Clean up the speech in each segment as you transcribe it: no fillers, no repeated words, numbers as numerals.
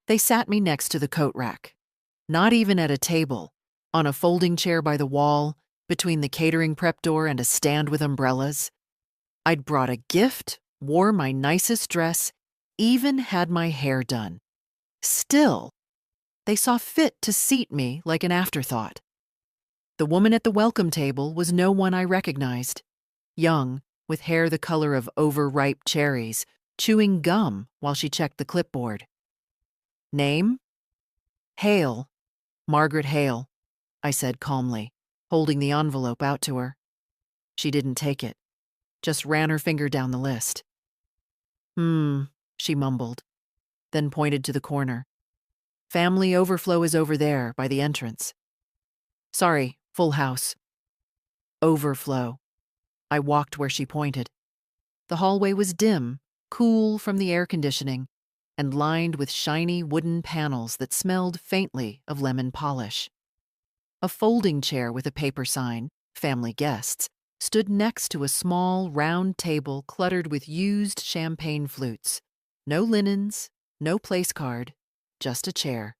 They sat me next to the coat rack. Not even at a table, on a folding chair by the wall, between the catering prep door and a stand with umbrellas. I'd brought a gift, wore my nicest dress, even had my hair done. Still, they saw fit to seat me like an afterthought. The woman at the welcome table was no one I recognized. Young, with hair the color of overripe cherries, chewing gum while she checked the clipboard. Name? Hale. Margaret Hale, I said calmly, holding the envelope out to her. She didn't take it, just ran her finger down the list. She mumbled, then pointed to the corner. Family overflow is over there, by the entrance. Sorry, full house. Overflow. I walked where she pointed. The hallway was dim, cool from the air conditioning, and lined with shiny wooden panels that smelled faintly of lemon polish. A folding chair with a paper sign, Family Guests, stood next to a small, round table cluttered with used champagne flutes. No linens, no place card, just a chair.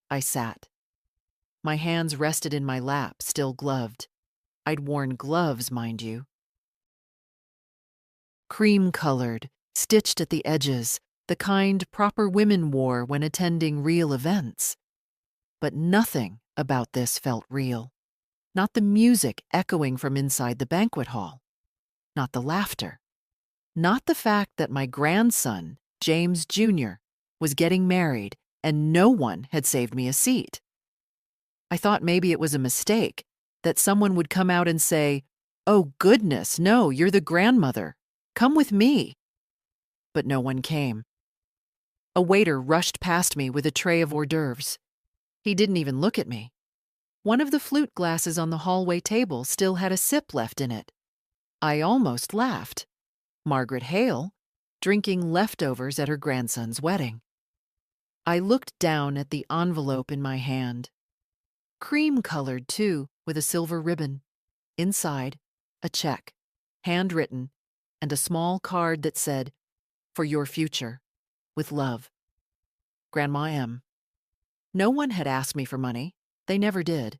I sat. My hands rested in my lap, still gloved. I'd worn gloves, mind you. Cream-colored, stitched at the edges, the kind proper women wore when attending real events. But nothing about this felt real. Not the music echoing from inside the banquet hall. Not the laughter. Not the fact that my grandson, James Jr., was getting married and no one had saved me a seat. I thought maybe it was a mistake, that someone would come out and say, "Oh goodness, no, you're the grandmother. Come with me." But no one came. A waiter rushed past me with a tray of hors d'oeuvres. He didn't even look at me. One of the flute glasses on the hallway table still had a sip left in it. I almost laughed. Margaret Hale, drinking leftovers at her grandson's wedding. I looked down at the envelope in my hand. Cream-colored, too, with a silver ribbon. Inside, a check, handwritten, and a small card that said, "For your future, with love. Grandma M." No one had asked me for money. They never did.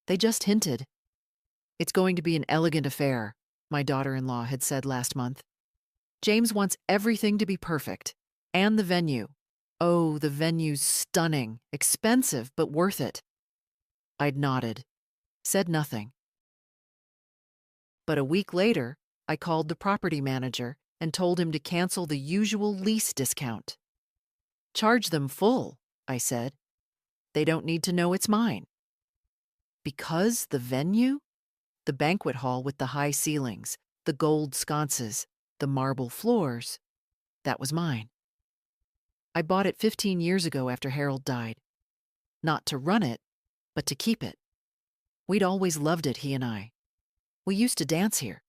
They just hinted. "It's going to be an elegant affair," my daughter-in-law had said last month. "James wants everything to be perfect. And the venue. Oh, the venue's stunning, expensive, but worth it." I'd nodded, said nothing. But a week later, I called the property manager and told him to cancel the usual lease discount. "Charge them full," I said. "They don't need to know it's mine." Because the venue? The banquet hall with the high ceilings, the gold sconces, the marble floors, that was mine. I bought it 15 years ago after Harold died. Not to run it, but to keep it. We'd always loved it, he and I. We used to dance here,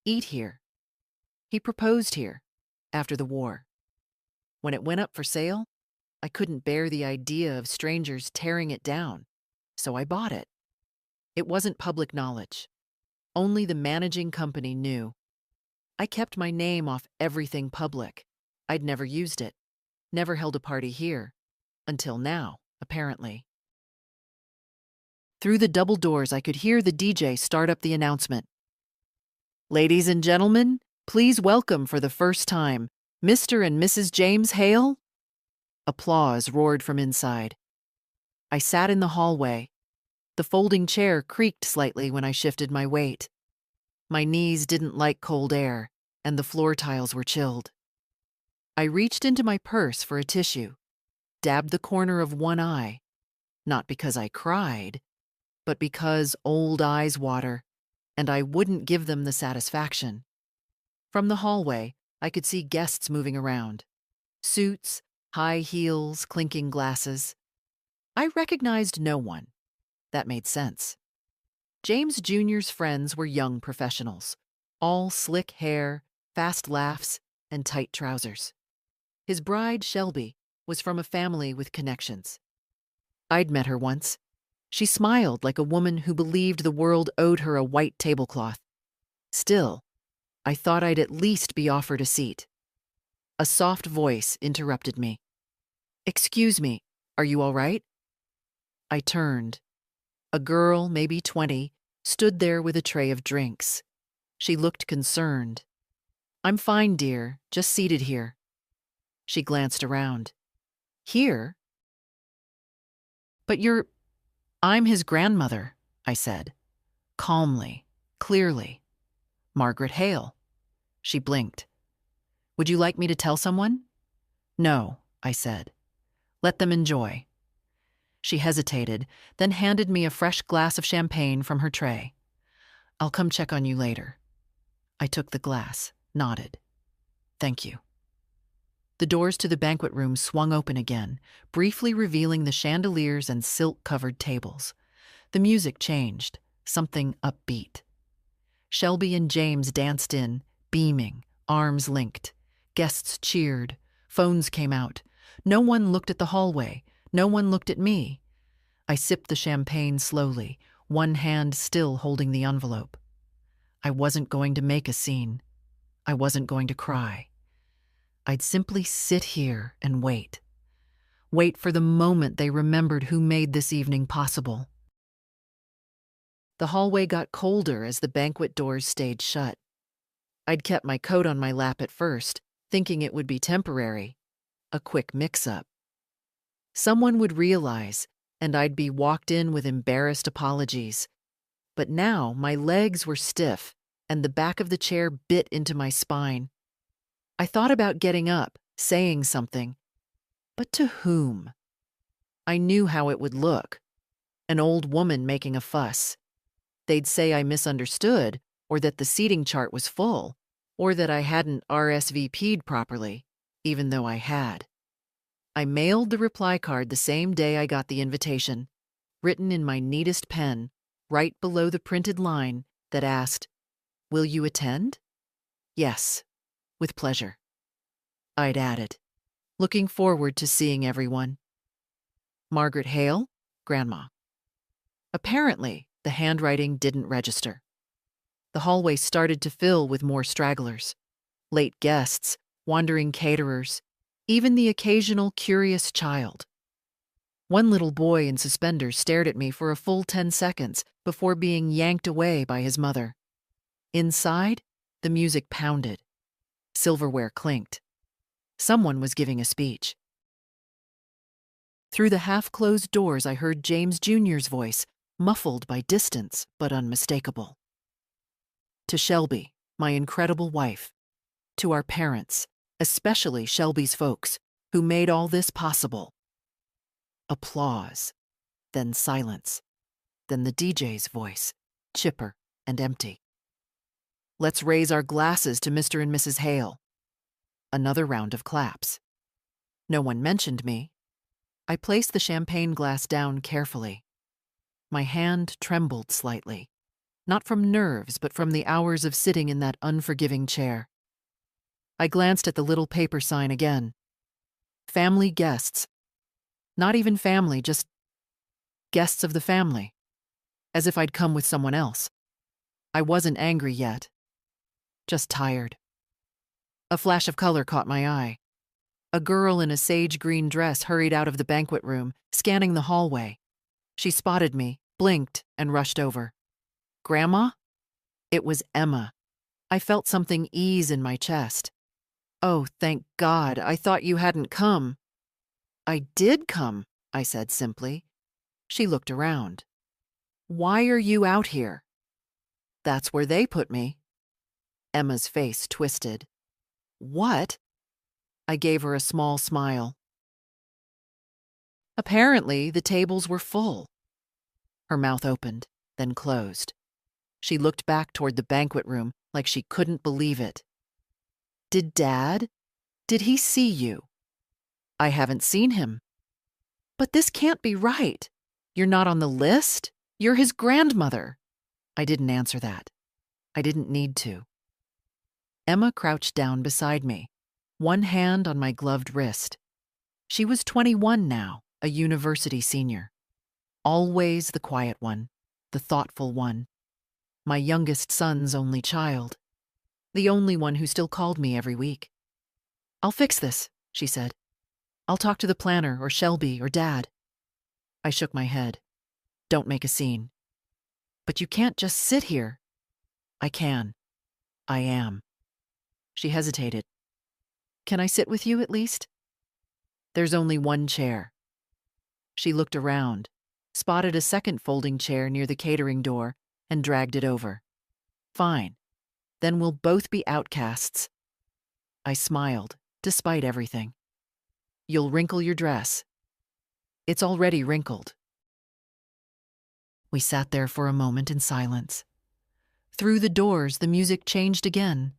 eat here. He proposed here, after the war. When it went up for sale, I couldn't bear the idea of strangers tearing it down, so I bought it. It wasn't public knowledge. Only the managing company knew. I kept my name off everything public. I'd never used it, never held a party here, until now, apparently. Through the double doors, I could hear the DJ start up the announcement. "Ladies and gentlemen, please welcome for the first time, Mr. and Mrs. James Hale." Applause roared from inside. I sat in the hallway. The folding chair creaked slightly when I shifted my weight. My knees didn't like cold air, and the floor tiles were chilled. I reached into my purse for a tissue, dabbed the corner of one eye, not because I cried, but because old eyes water, and I wouldn't give them the satisfaction. From the hallway, I could see guests moving around. Suits, high heels, clinking glasses. I recognized no one. That made sense. James Jr.'s friends were young professionals, all slick hair, fast laughs, and tight trousers. His bride, Shelby, was from a family with connections. I'd met her once. She smiled like a woman who believed the world owed her a white tablecloth. Still, I thought I'd at least be offered a seat. A soft voice interrupted me. "Excuse me, are you all right?" I turned. A girl, maybe 20, stood there with a tray of drinks. She looked concerned. "I'm fine, dear, just seated here." She glanced around. "Here? But I'm his grandmother," I said, calmly, clearly. "Margaret Hale." She blinked. "Would you like me to tell someone?" "No," I said. "Let them enjoy." She hesitated, then handed me a fresh glass of champagne from her tray. "I'll come check on you later." I took the glass, nodded. "Thank you." The doors to the banquet room swung open again, briefly revealing the chandeliers and silk-covered tables. The music changed, something upbeat. Shelby and James danced in, beaming, arms linked. Guests cheered. Phones came out. No one looked at the hallway. No one looked at me. I sipped the champagne slowly, one hand still holding the envelope. I wasn't going to make a scene. I wasn't going to cry. I'd simply sit here and wait. Wait for the moment they remembered who made this evening possible. The hallway got colder as the banquet doors stayed shut. I'd kept my coat on my lap at first, thinking it would be temporary, a quick mix-up. Someone would realize, and I'd be walked in with embarrassed apologies. But now my legs were stiff, and the back of the chair bit into my spine. I thought about getting up, saying something. But to whom? I knew how it would look. An old woman making a fuss. They'd say I misunderstood, or that the seating chart was full, or that I hadn't RSVP'd properly, even though I had. I mailed the reply card the same day I got the invitation, written in my neatest pen, right below the printed line that asked, "Will you attend?" "Yes, with pleasure." I'd added, "Looking forward to seeing everyone." Margaret Hale, Grandma. Apparently, the handwriting didn't register. The hallway started to fill with more stragglers. Late guests, wandering caterers, even the occasional curious child. One little boy in suspenders stared at me for a full 10 seconds before being yanked away by his mother. Inside, the music pounded. Silverware clinked. Someone was giving a speech. Through the half-closed doors, I heard James Jr.'s voice, muffled by distance but unmistakable. "To Shelby, my incredible wife. To our parents, especially Shelby's folks, who made all this possible." Applause. Then silence. Then the DJ's voice, chipper and empty. "Let's raise our glasses to Mr. and Mrs. Hale." Another round of claps. No one mentioned me. I placed the champagne glass down carefully. My hand trembled slightly, not from nerves, but from the hours of sitting in that unforgiving chair. I glanced at the little paper sign again. Family guests. Not even family, just guests of the family. As if I'd come with someone else. I wasn't angry yet. Just tired. A flash of color caught my eye. A girl in a sage green dress hurried out of the banquet room, scanning the hallway. She spotted me, blinked, and rushed over. "Grandma?" It was Emma. I felt something ease in my chest. "Oh, thank God, I thought you hadn't come." "I did come," I said simply. She looked around. "Why are you out here?" "That's where they put me." Emma's face twisted. "What?" I gave her a small smile. Apparently, the tables were full. Her mouth opened, then closed. She looked back toward the banquet room like she couldn't believe it. "Did he see you?" "I haven't seen him." "But this can't be right. You're not on the list? You're his grandmother." I didn't answer that. I didn't need to. Emma crouched down beside me, one hand on my gloved wrist. She was 21 now, a university senior. Always the quiet one, the thoughtful one. My youngest son's only child. The only one who still called me every week. "I'll fix this," she said. I'll talk to the planner or Shelby or Dad. I shook my head. Don't make a scene. But you can't just sit here. I can. I am. She hesitated. Can I sit with you at least? There's only one chair. She looked around, spotted a second folding chair near the catering door, and dragged it over. Fine. Then we'll both be outcasts. I smiled, despite everything. You'll wrinkle your dress. It's already wrinkled. We sat there for a moment in silence. Through the doors, the music changed again.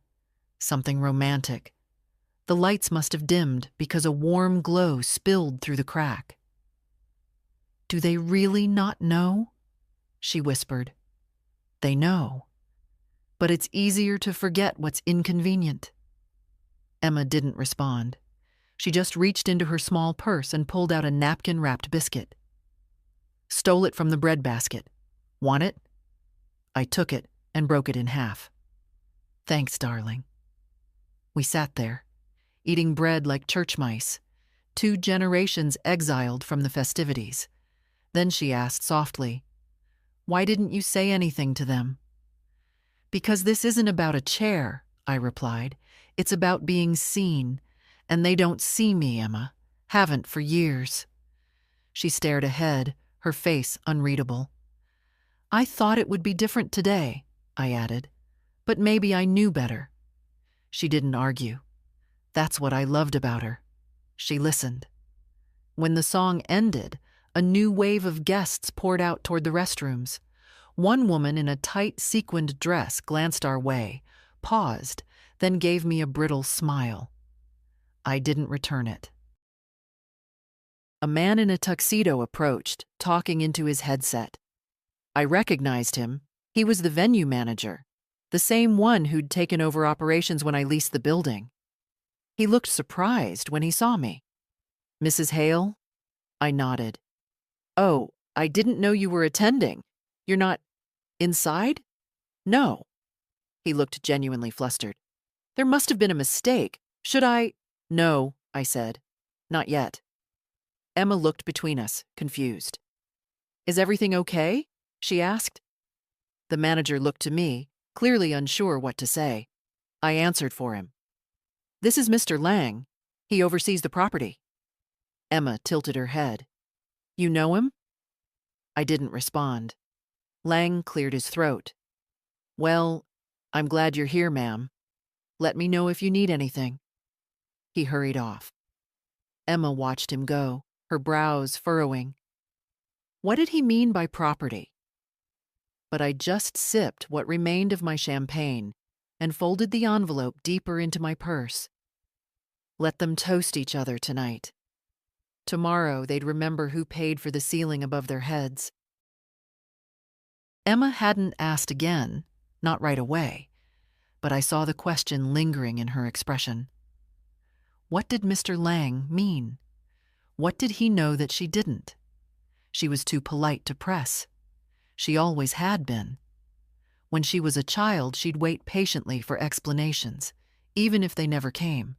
Something romantic. The lights must have dimmed because a warm glow spilled through the crack. Do they really not know? She whispered. They know. But it's easier to forget what's inconvenient. Emma didn't respond. She just reached into her small purse and pulled out a napkin-wrapped biscuit. Stole it from the bread basket. Want it? I took it and broke it in half. Thanks, darling. We sat there, eating bread like church mice, 2 generations exiled from the festivities. Then she asked softly, Why didn't you say anything to them? Because this isn't about a chair, I replied. It's about being seen, and they don't see me, Emma. Haven't for years. She stared ahead, her face unreadable. I thought it would be different today, I added, but maybe I knew better. She didn't argue. That's what I loved about her. She listened. When the song ended, a new wave of guests poured out toward the restrooms. One woman in a tight sequined dress glanced our way, paused, then gave me a brittle smile. I didn't return it. A man in a tuxedo approached, talking into his headset. I recognized him. He was the venue manager, the same one who'd taken over operations when I leased the building. He looked surprised when he saw me. Mrs. Hale? I nodded. Oh, I didn't know you were attending. You're not inside? No. He looked genuinely flustered. There must have been a mistake. Should I? No, I said. Not yet. Emma looked between us, confused. Is everything okay? She asked. The manager looked to me, clearly unsure what to say. I answered for him. This is Mr. Lang. He oversees the property. Emma tilted her head. You know him? I didn't respond. Lang cleared his throat. Well, I'm glad you're here, ma'am. Let me know if you need anything. He hurried off. Emma watched him go, her brows furrowing. What did he mean by property? But I just sipped what remained of my champagne and folded the envelope deeper into my purse. Let them toast each other tonight. Tomorrow they'd remember who paid for the ceiling above their heads. Emma hadn't asked again, not right away, but I saw the question lingering in her expression. What did Mr. Lang mean? What did he know that she didn't? She was too polite to press. She always had been. When she was a child, she'd wait patiently for explanations, even if they never came.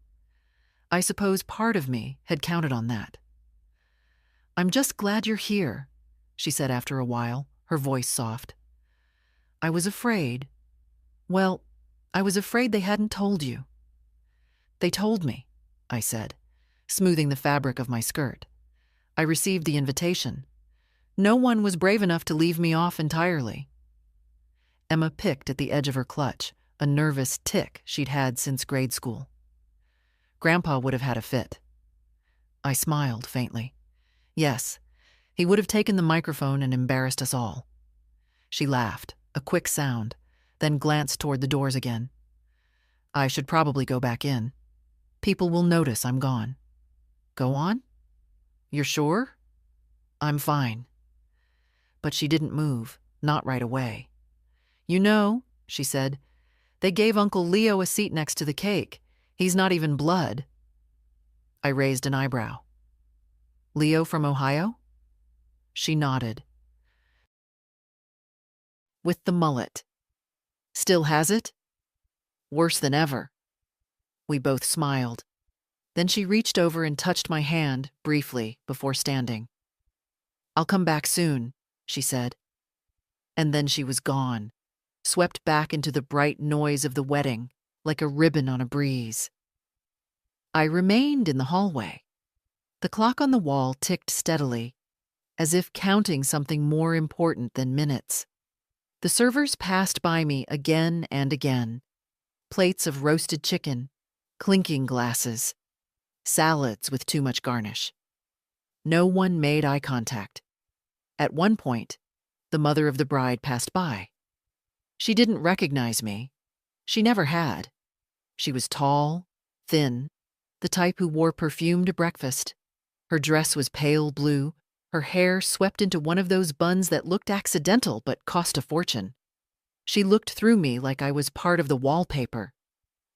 I suppose part of me had counted on that. I'm just glad you're here, she said after a while, her voice soft. I was afraid. Well, I was afraid they hadn't told you. They told me, I said, smoothing the fabric of my skirt. I received the invitation. No one was brave enough to leave me off entirely. Emma picked at the edge of her clutch, a nervous tick she'd had since grade school. Grandpa would have had a fit. I smiled faintly. Yes, he would have taken the microphone and embarrassed us all. She laughed, a quick sound, then glanced toward the doors again. I should probably go back in. People will notice I'm gone. Go on? You're sure? I'm fine. But she didn't move, not right away. You know, she said, they gave Uncle Leo a seat next to the cake. He's not even blood. I raised an eyebrow. Leo from Ohio? She nodded. With the mullet. Still has it? Worse than ever. We both smiled. Then she reached over and touched my hand briefly before standing. "I'll come back soon," she said. And then she was gone, swept back into the bright noise of the wedding like a ribbon on a breeze. I remained in the hallway. The clock on the wall ticked steadily, as if counting something more important than minutes. The servers passed by me again and again. Plates of roasted chicken, clinking glasses, salads with too much garnish. No one made eye contact. At one point, the mother of the bride passed by. She didn't recognize me. She never had. She was tall, thin, the type who wore perfume to breakfast. Her dress was pale blue, her hair swept into one of those buns that looked accidental but cost a fortune. She looked through me like I was part of the wallpaper.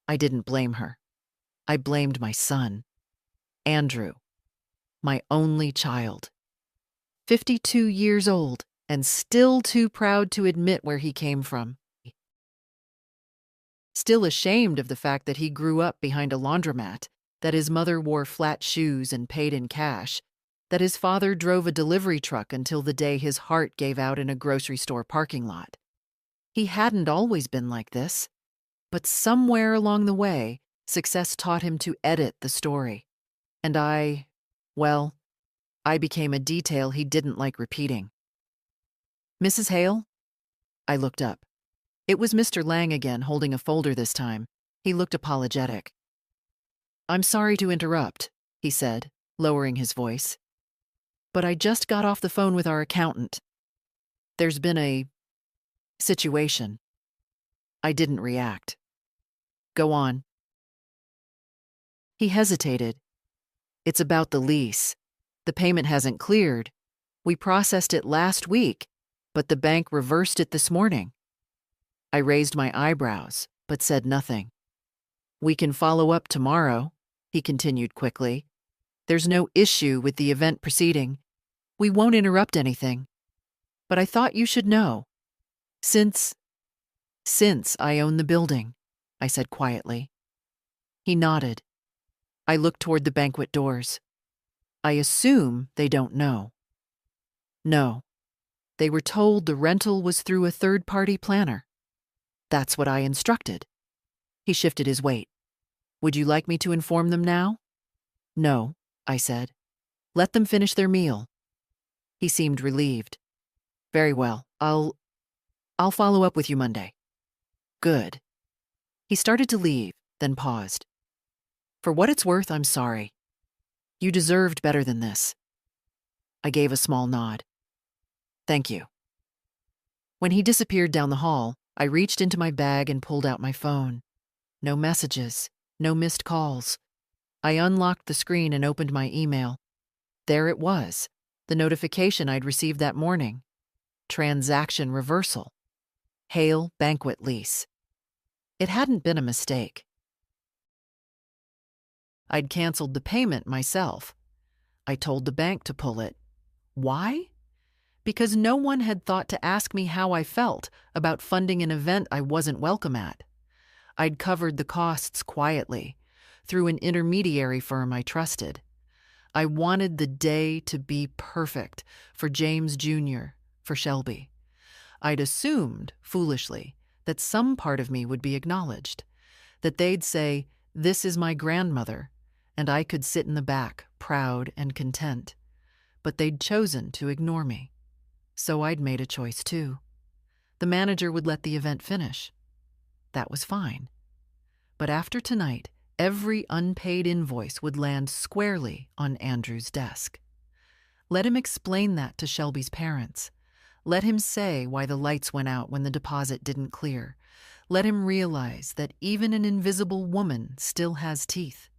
I didn't blame her. I blamed my son, Andrew, my only child. 52 years old and still too proud to admit where he came from. Still ashamed of the fact that he grew up behind a laundromat, that his mother wore flat shoes and paid in cash, that his father drove a delivery truck until the day his heart gave out in a grocery store parking lot. He hadn't always been like this, but somewhere along the way, success taught him to edit the story. And I became a detail he didn't like repeating. "Mrs. Hale?" I looked up. It was Mr. Lang again, holding a folder this time. He looked apologetic. "I'm sorry to interrupt," he said, lowering his voice. "But I just got off the phone with our accountant. There's been a situation." I didn't react. "Go on." He hesitated. "It's about the lease. The payment hasn't cleared. We processed it last week, but the bank reversed it this morning." I raised my eyebrows, but said nothing. "We can follow up tomorrow," he continued quickly. "There's no issue with the event proceeding. We won't interrupt anything. But I thought you should know. Since I own the building," I said quietly. He nodded. I looked toward the banquet doors. "I assume they don't know." "No. They were told the rental was through a third-party planner. That's what I instructed." He shifted his weight. "Would you like me to inform them now?" "No," I said. "Let them finish their meal." He seemed relieved. "Very well. I'll follow up with you Monday." "Good." He started to leave, then paused. "For what it's worth, I'm sorry. You deserved better than this." I gave a small nod. "Thank you." When he disappeared down the hall, I reached into my bag and pulled out my phone. No messages, no missed calls. I unlocked the screen and opened my email. There it was, the notification I'd received that morning. Transaction reversal. Hale banquet lease. It hadn't been a mistake. I'd canceled the payment myself. I told the bank to pull it. Why? Because no one had thought to ask me how I felt about funding an event I wasn't welcome at. I'd covered the costs quietly, through an intermediary firm I trusted. I wanted the day to be perfect for James Jr., for Shelby. I'd assumed, foolishly, that some part of me would be acknowledged, that they'd say, "This is my grandmother," and I could sit in the back, proud and content. But they'd chosen to ignore me. So I'd made a choice too. The manager would let the event finish. That was fine. But after tonight, every unpaid invoice would land squarely on Andrew's desk. Let him explain that to Shelby's parents. Let him say why the lights went out when the deposit didn't clear. Let him realize that even an invisible woman still has teeth.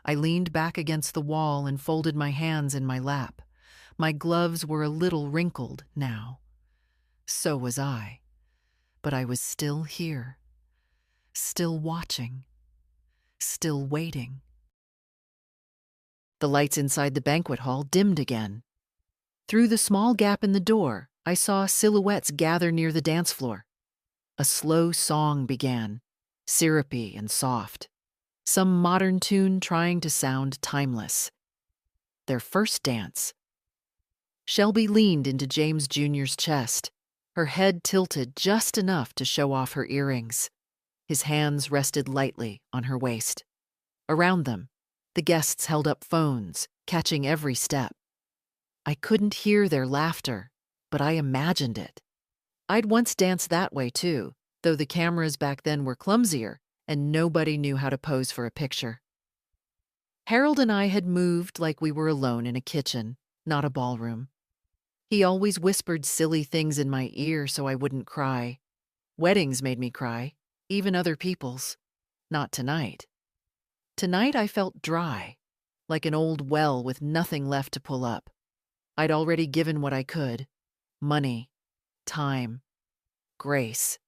I leaned back against the wall and folded my hands in my lap. My gloves were a little wrinkled now. So was I. But I was still here. Still watching. Still waiting. The lights inside the banquet hall dimmed again. Through the small gap in the door, I saw silhouettes gather near the dance floor. A slow song began, syrupy and soft. Some modern tune trying to sound timeless. Their first dance. Shelby leaned into James Jr.'s chest, her head tilted just enough to show off her earrings. His hands rested lightly on her waist. Around them, the guests held up phones, catching every step. I couldn't hear their laughter, but I imagined it. I'd once danced that way too, though the cameras back then were clumsier and nobody knew how to pose for a picture. Harold and I had moved like we were alone in a kitchen, not a ballroom. He always whispered silly things in my ear so I wouldn't cry. Weddings made me cry, even other people's. Not tonight. Tonight I felt dry, like an old well with nothing left to pull up. I'd already given what I could. Money, time, grace.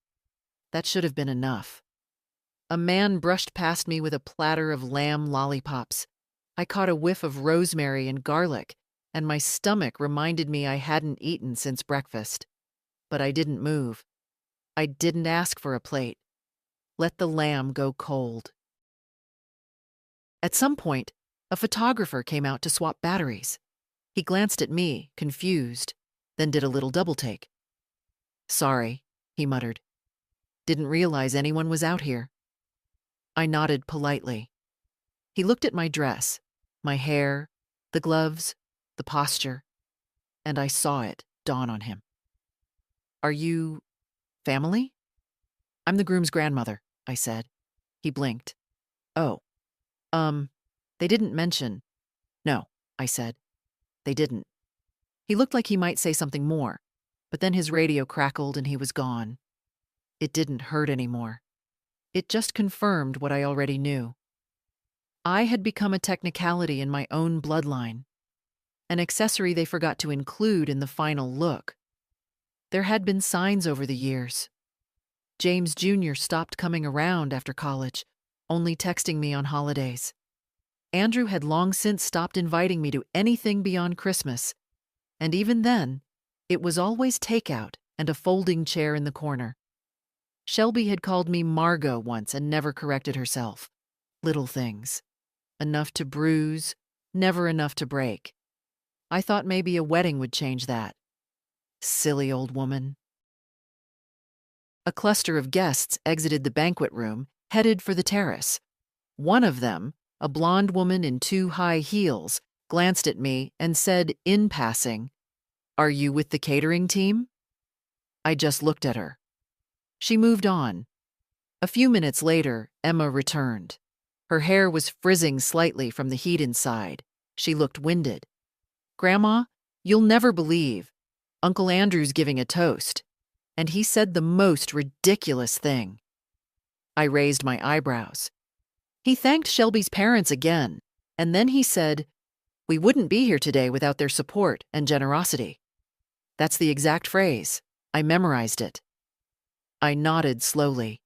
That should have been enough. A man brushed past me with a platter of lamb lollipops. I caught a whiff of rosemary and garlic, and my stomach reminded me I hadn't eaten since breakfast. But I didn't move. I didn't ask for a plate. Let the lamb go cold. At some point, a photographer came out to swap batteries. He glanced at me, confused, then did a little double take. "Sorry," he muttered. "Didn't realize anyone was out here." I nodded politely. He looked at my dress, my hair, the gloves, the posture, and I saw it dawn on him. "Are you family?" "I'm the groom's grandmother," I said. He blinked. "Oh, they didn't mention." "No," I said. "They didn't." He looked like he might say something more, but then his radio crackled and he was gone. It didn't hurt anymore. It just confirmed what I already knew. I had become a technicality in my own bloodline, an accessory they forgot to include in the final look. There had been signs over the years. James Jr. stopped coming around after college, only texting me on holidays. Andrew had long since stopped inviting me to anything beyond Christmas, and even then, it was always takeout and a folding chair in the corner. Shelby had called me Margot once and never corrected herself. Little things. Enough to bruise, never enough to break. I thought maybe a wedding would change that. Silly old woman. A cluster of guests exited the banquet room, headed for the terrace. One of them, a blonde woman in 2 high heels, glanced at me and said in passing, "Are you with the catering team?" I just looked at her. She moved on. A few minutes later, Emma returned. Her hair was frizzing slightly from the heat inside. She looked winded. "Grandma, you'll never believe. Uncle Andrew's giving a toast. And he said the most ridiculous thing." I raised my eyebrows. He thanked Shelby's parents again, and then he said, "We wouldn't be here today without their support and generosity." That's the exact phrase. I memorized it. I nodded slowly.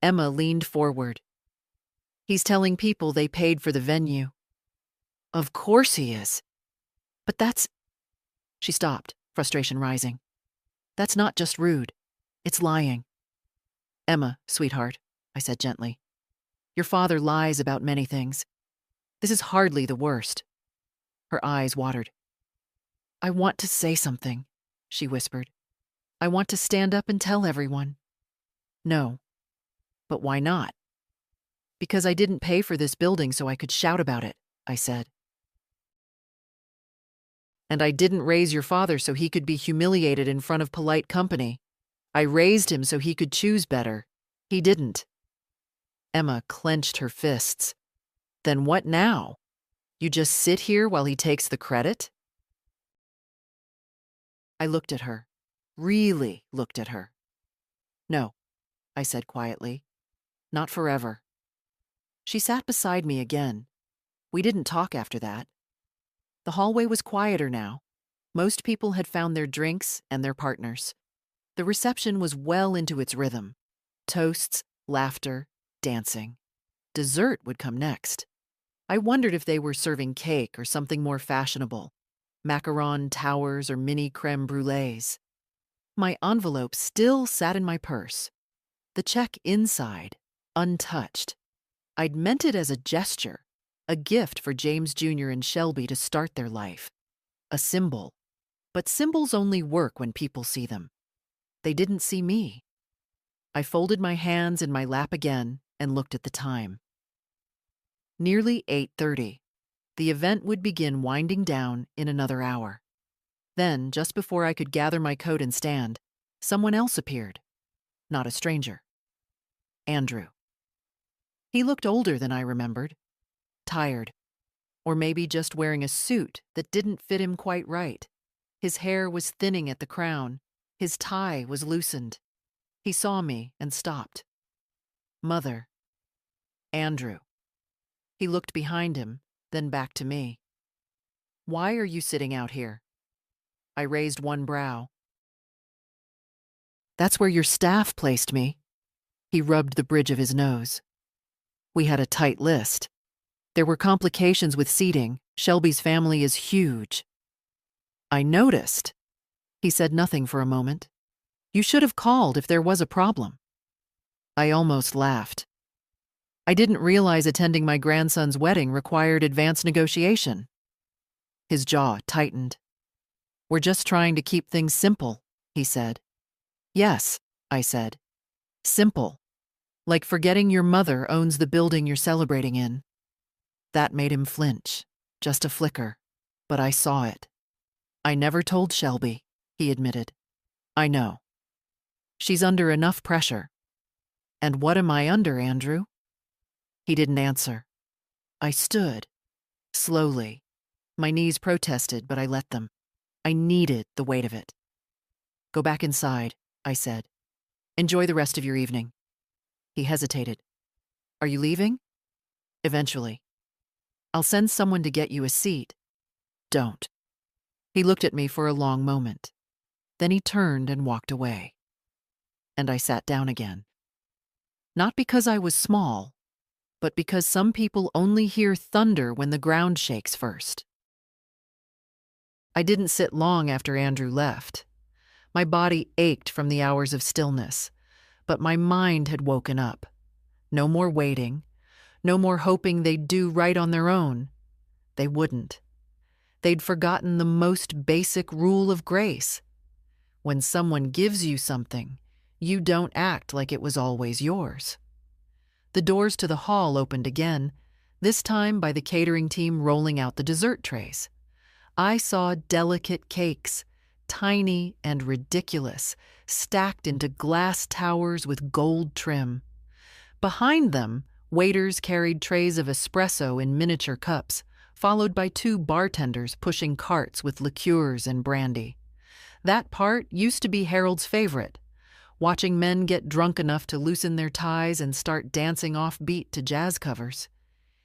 Emma leaned forward. "He's telling people they paid for the venue." "Of course he is. But that's—" She stopped, frustration rising. "That's not just rude. It's lying." "Emma, sweetheart," I said gently. "Your father lies about many things. This is hardly the worst." Her eyes watered. "I want to say something," she whispered. "I want to stand up and tell everyone." "No." "But why not?" "Because I didn't pay for this building so I could shout about it," I said. "And I didn't raise your father so he could be humiliated in front of polite company. I raised him so he could choose better. He didn't." Emma clenched her fists. "Then what now? You just sit here while he takes the credit?" I looked at her, really looked at her. "No," I said quietly. "Not forever." She sat beside me again. We didn't talk after that. The hallway was quieter now. Most people had found their drinks and their partners. The reception was well into its rhythm. Toasts, laughter, dancing. Dessert would come next. I wondered if they were serving cake or something more fashionable. Macaron towers or mini creme brulees. My envelope still sat in my purse. The check inside, untouched. I'd meant it as a gesture, a gift for James Jr. and Shelby to start their life. A symbol. But symbols only work when people see them. They didn't see me. I folded my hands in my lap again and looked at the time. Nearly 8:30. The event would begin winding down in another hour. Then, just before I could gather my coat and stand, someone else appeared. Not a stranger. Andrew. He looked older than I remembered. Tired. Or maybe just wearing a suit that didn't fit him quite right. His hair was thinning at the crown. His tie was loosened. He saw me and stopped. Mother. Andrew. He looked behind him, then back to me. Why are you sitting out here? I raised one brow. That's where your staff placed me. He rubbed the bridge of his nose. We had a tight list. There were complications with seating. Shelby's family is huge. I noticed. He said nothing for a moment. You should have called if there was a problem. I almost laughed. I didn't realize attending my grandson's wedding required advanced negotiation. His jaw tightened. We're just trying to keep things simple, he said. Yes, I said. Simple. Like forgetting your mother owns the building you're celebrating in. That made him flinch. Just a flicker. But I saw it. I never told Shelby, he admitted. I know. She's under enough pressure. And what am I under, Andrew? He didn't answer. I stood. Slowly. My knees protested, but I let them. I needed the weight of it. Go back inside, I said. Enjoy the rest of your evening. He hesitated. Are you leaving? Eventually. I'll send someone to get you a seat. Don't. He looked at me for a long moment. Then he turned and walked away. And I sat down again. Not because I was small, but because some people only hear thunder when the ground shakes first. I didn't sit long after Andrew left. My body ached from the hours of stillness, but my mind had woken up. No more waiting, no more hoping they'd do right on their own. They wouldn't. They'd forgotten the most basic rule of grace. When someone gives you something, you don't act like it was always yours. The doors to the hall opened again, this time by the catering team rolling out the dessert trays. I saw delicate cakes, tiny and ridiculous, stacked into glass towers with gold trim. Behind them, waiters carried trays of espresso in miniature cups, followed by two bartenders pushing carts with liqueurs and brandy. That part used to be Harold's favorite, watching men get drunk enough to loosen their ties and start dancing off-beat to jazz covers.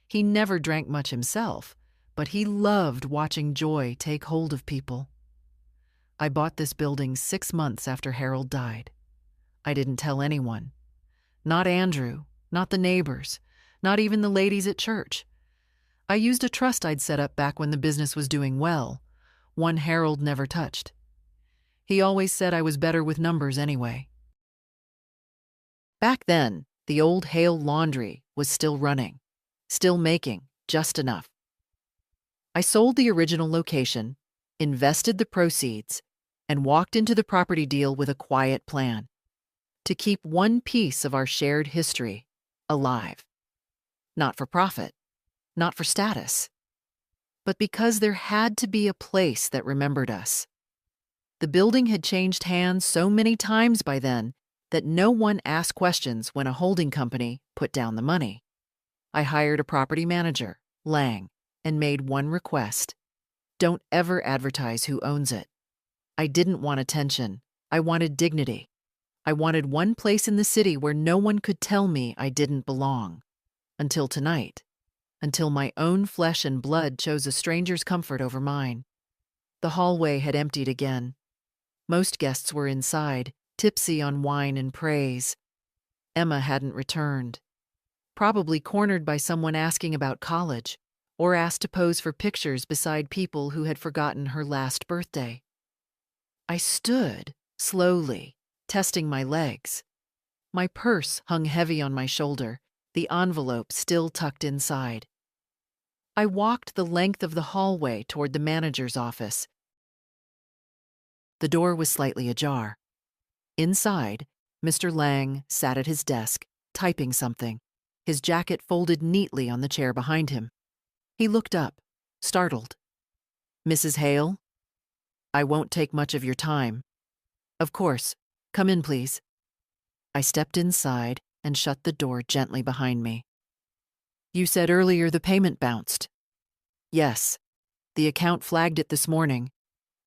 He never drank much himself, but he loved watching joy take hold of people. I bought this building 6 months after Harold died. I didn't tell anyone. Not Andrew, not the neighbors, not even the ladies at church. I used a trust I'd set up back when the business was doing well, one Harold never touched. He always said I was better with numbers anyway. Back then, the old Hale laundry was still running, still making just enough. I sold the original location, invested the proceeds, and walked into the property deal with a quiet plan to keep one piece of our shared history alive. Not for profit, not for status, but because there had to be a place that remembered us. The building had changed hands so many times by then that no one asked questions when a holding company put down the money. I hired a property manager, Lang, and made one request. Don't ever advertise who owns it. I didn't want attention. I wanted dignity. I wanted one place in the city where no one could tell me I didn't belong. Until tonight. Until my own flesh and blood chose a stranger's comfort over mine. The hallway had emptied again. Most guests were inside, tipsy on wine and praise. Emma hadn't returned. Probably cornered by someone asking about college, or asked to pose for pictures beside people who had forgotten her last birthday. I stood, slowly, testing my legs. My purse hung heavy on my shoulder, the envelope still tucked inside. I walked the length of the hallway toward the manager's office. The door was slightly ajar. Inside, Mr. Lang sat at his desk, typing something, his jacket folded neatly on the chair behind him. He looked up, startled. "Mrs. Hale? I won't take much of your time." "Of course. Come in, please." I stepped inside and shut the door gently behind me. "You said earlier the payment bounced." "Yes. The account flagged it this morning.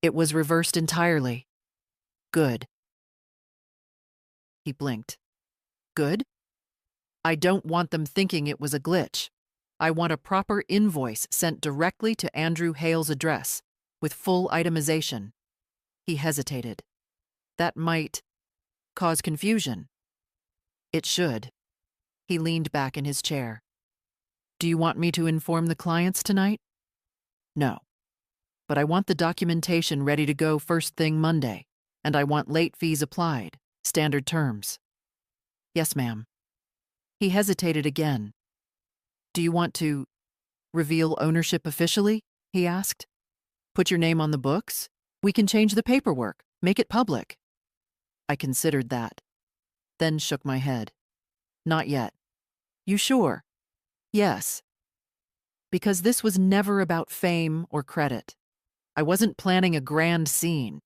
It was reversed entirely." "Good." He blinked. "Good? I don't want them thinking it was a glitch. I want a proper invoice sent directly to Andrew Hale's address, with full itemization." He hesitated. "That might cause confusion." "It should." He leaned back in his chair. "Do you want me to inform the clients tonight?" "No. But I want the documentation ready to go first thing Monday, and I want late fees applied, standard terms." "Yes, ma'am." He hesitated again. "Do you want to reveal ownership officially?" he asked. "Put your name on the books? We can change the paperwork, make it public." I considered that, then shook my head. "Not yet." "You sure?" "Yes." Because this was never about fame or credit. I wasn't planning a grand scene.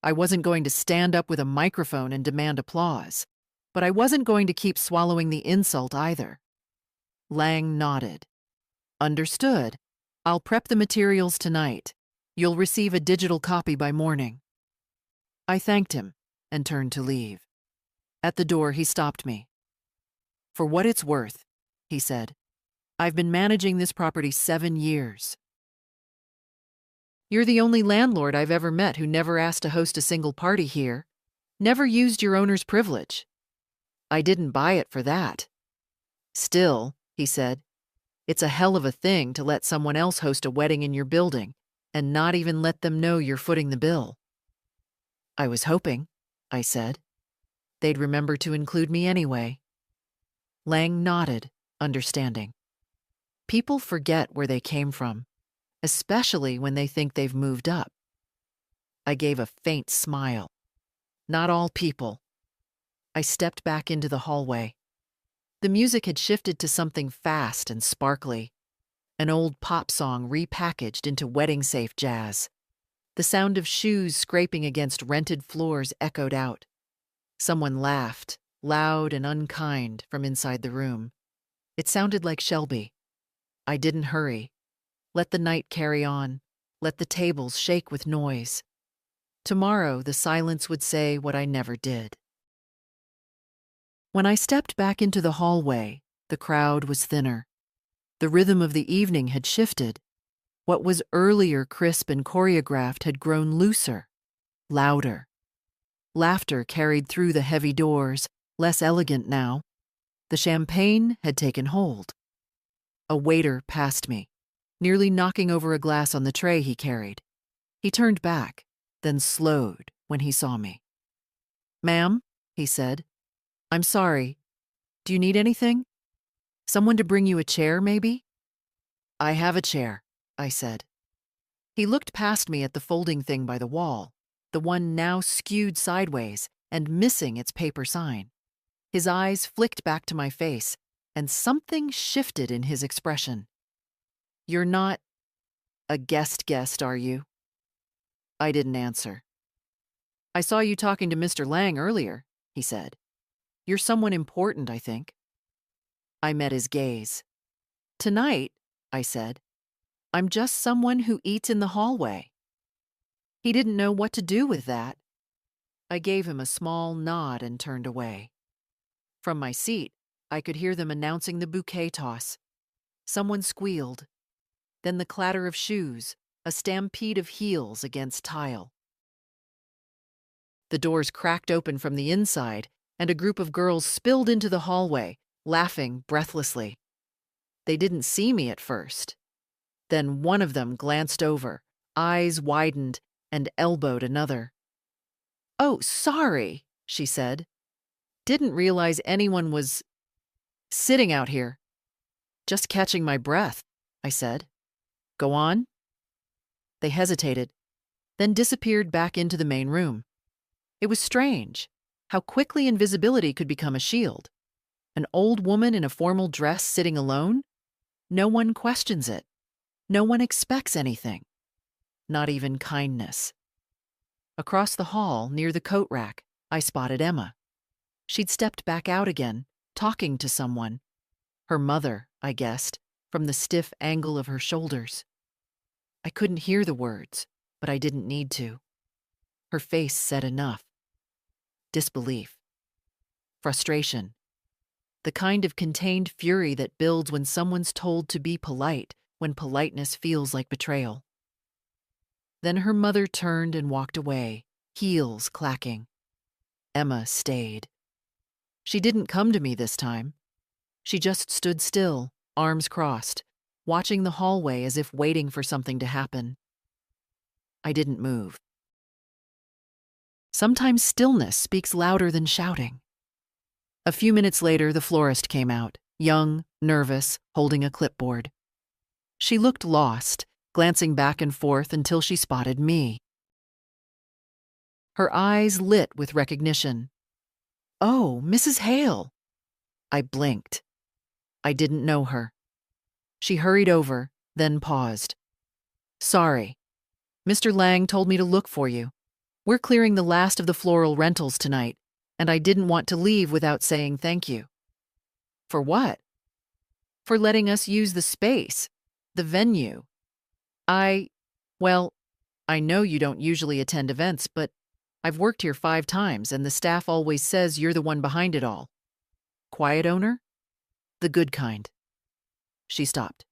I wasn't going to stand up with a microphone and demand applause. But I wasn't going to keep swallowing the insult either. Lang nodded. "Understood. I'll prep the materials tonight. You'll receive a digital copy by morning." I thanked him and turned to leave. At the door, he stopped me. "For what it's worth," he said, "I've been managing this property 7 years. You're the only landlord I've ever met who never asked to host a single party here, never used your owner's privilege. I didn't buy it for that. Still," he said, "it's a hell of a thing to let someone else host a wedding in your building and not even let them know you're footing the bill." "I was hoping," I said, "they'd remember to include me anyway." Lang nodded, understanding. People forget where they came from, especially when they think they've moved up. I gave a faint smile. Not all people. I stepped back into the hallway. The music had shifted to something fast and sparkly, an old pop song repackaged into wedding-safe jazz. The sound of shoes scraping against rented floors echoed out. Someone laughed, loud and unkind, from inside the room. It sounded like Shelby. I didn't hurry. Let the night carry on. Let the tables shake with noise. Tomorrow, the silence would say what I never did. When I stepped back into the hallway, the crowd was thinner. The rhythm of the evening had shifted. What was earlier crisp and choreographed had grown looser, louder. Laughter carried through the heavy doors, less elegant now. The champagne had taken hold. A waiter passed me, nearly knocking over a glass on the tray he carried. He turned back, then slowed when he saw me. "Ma'am," he said, "I'm sorry. Do you need anything? Someone to bring you a chair, maybe?" "I have a chair," I said. He looked past me at the folding thing by the wall, the one now skewed sideways and missing its paper sign. His eyes flicked back to my face, and something shifted in his expression. "You're not a guest, are you?" I didn't answer. "I saw you talking to Mr. Lang earlier," he said. "You're someone important, I think." I met his gaze. "Tonight," I said, "I'm just someone who eats in the hallway." He didn't know what to do with that. I gave him a small nod and turned away. From my seat, I could hear them announcing the bouquet toss. Someone squealed. Then the clatter of shoes, a stampede of heels against tile. The doors cracked open from the inside, and a group of girls spilled into the hallway, laughing breathlessly. They didn't see me at first. Then one of them glanced over, eyes widened, and elbowed another. "Oh, sorry," she said. "Didn't realize anyone was Sitting out here, just catching my breath, I said. Go on. They hesitated, then disappeared back into the main room. It was strange how quickly invisibility could become a shield. An old woman in a formal dress sitting alone? No one questions it. No one expects anything. Not even kindness. Across the hall, near the coat rack, I spotted Emma. She'd stepped back out again, talking to someone. Her mother, I guessed, from the stiff angle of her shoulders. I couldn't hear the words, but I didn't need to. Her face said enough. Disbelief. Frustration. The kind of contained fury that builds when someone's told to be polite, when politeness feels like betrayal. Then her mother turned and walked away, heels clacking. Emma stayed. She didn't come to me this time. She just stood still, arms crossed, watching the hallway as if waiting for something to happen. I didn't move. Sometimes stillness speaks louder than shouting. A few minutes later, the florist came out, young, nervous, holding a clipboard. She looked lost, glancing back and forth until she spotted me. Her eyes lit with recognition. "Oh, Mrs. Hale." I blinked. I didn't know her. She hurried over, then paused. "Sorry. Mr. Lang told me to look for you. We're clearing the last of the floral rentals tonight, and I didn't want to leave without saying thank you." "For what?" "For letting us use the space, the venue. Well, I know you don't usually attend events, but I've worked here 5 times, and the staff always says you're the one behind it all. Quiet owner? The good kind." She stopped.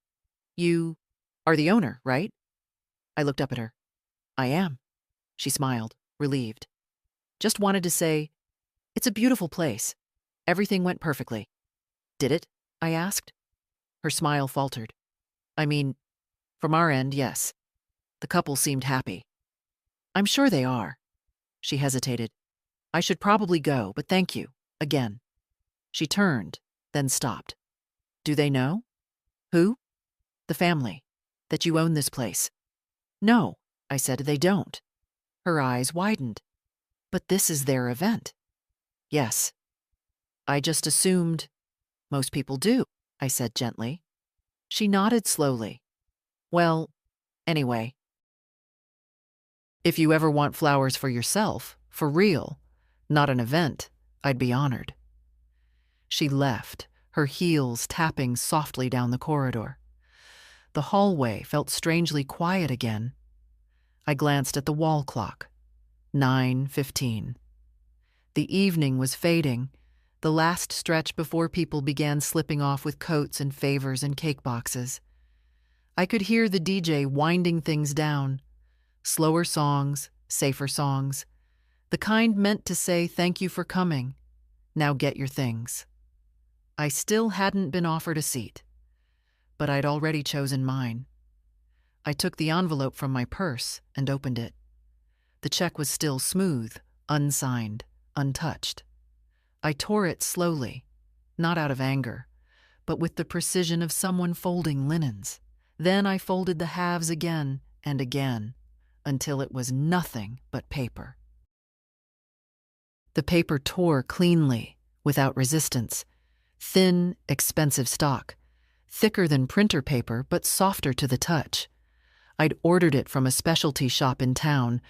"You are the owner, right?" I looked up at her. "I am." She smiled, relieved. "Just wanted to say, it's a beautiful place. Everything went perfectly." "Did it?" I asked. Her smile faltered. "I mean, from our end, yes. The couple seemed happy." "I'm sure they are." She hesitated. "I should probably go, but thank you, again." She turned, then stopped. "Do they know?" "Who?" "The family. That you own this place." "No," I said, "they don't." Her eyes widened. "But this is their event." "Yes." "I just assumed most people do," I said gently. She nodded slowly. "Well, anyway, if you ever want flowers for yourself, for real, not an event, I'd be honored." She left, her heels tapping softly down the corridor. The hallway felt strangely quiet again. I glanced at the wall clock. 9:15. The evening was fading, the last stretch before people began slipping off with coats and favors and cake boxes. I could hear the DJ winding things down. Slower songs, safer songs. The kind meant to say thank you for coming. Now get your things. I still hadn't been offered a seat, but I'd already chosen mine. I took the envelope from my purse and opened it. The check was still smooth, unsigned, untouched. I tore it slowly, not out of anger, but with the precision of someone folding linens. Then I folded the halves again and again, until it was nothing but paper. The paper tore cleanly, without resistance. Thin, expensive stock, thicker than printer paper but softer to the touch. I'd ordered it from a specialty shop in town,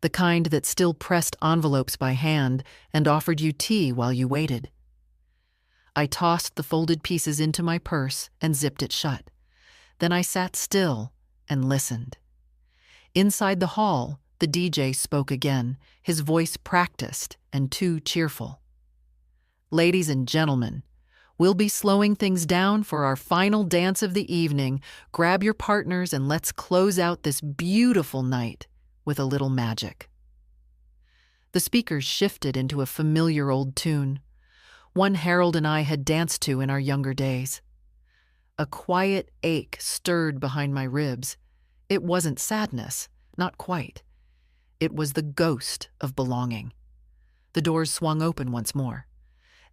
the kind that still pressed envelopes by hand and offered you tea while you waited. I tossed the folded pieces into my purse and zipped it shut. Then I sat still and listened. Inside the hall, the DJ spoke again, his voice practiced and too cheerful. "Ladies and gentlemen, we'll be slowing things down for our final dance of the evening. Grab your partners and let's close out this beautiful night with a little magic." The speakers shifted into a familiar old tune, one Harold and I had danced to in our younger days. A quiet ache stirred behind my ribs. It wasn't sadness, not quite. It was the ghost of belonging. The doors swung open once more.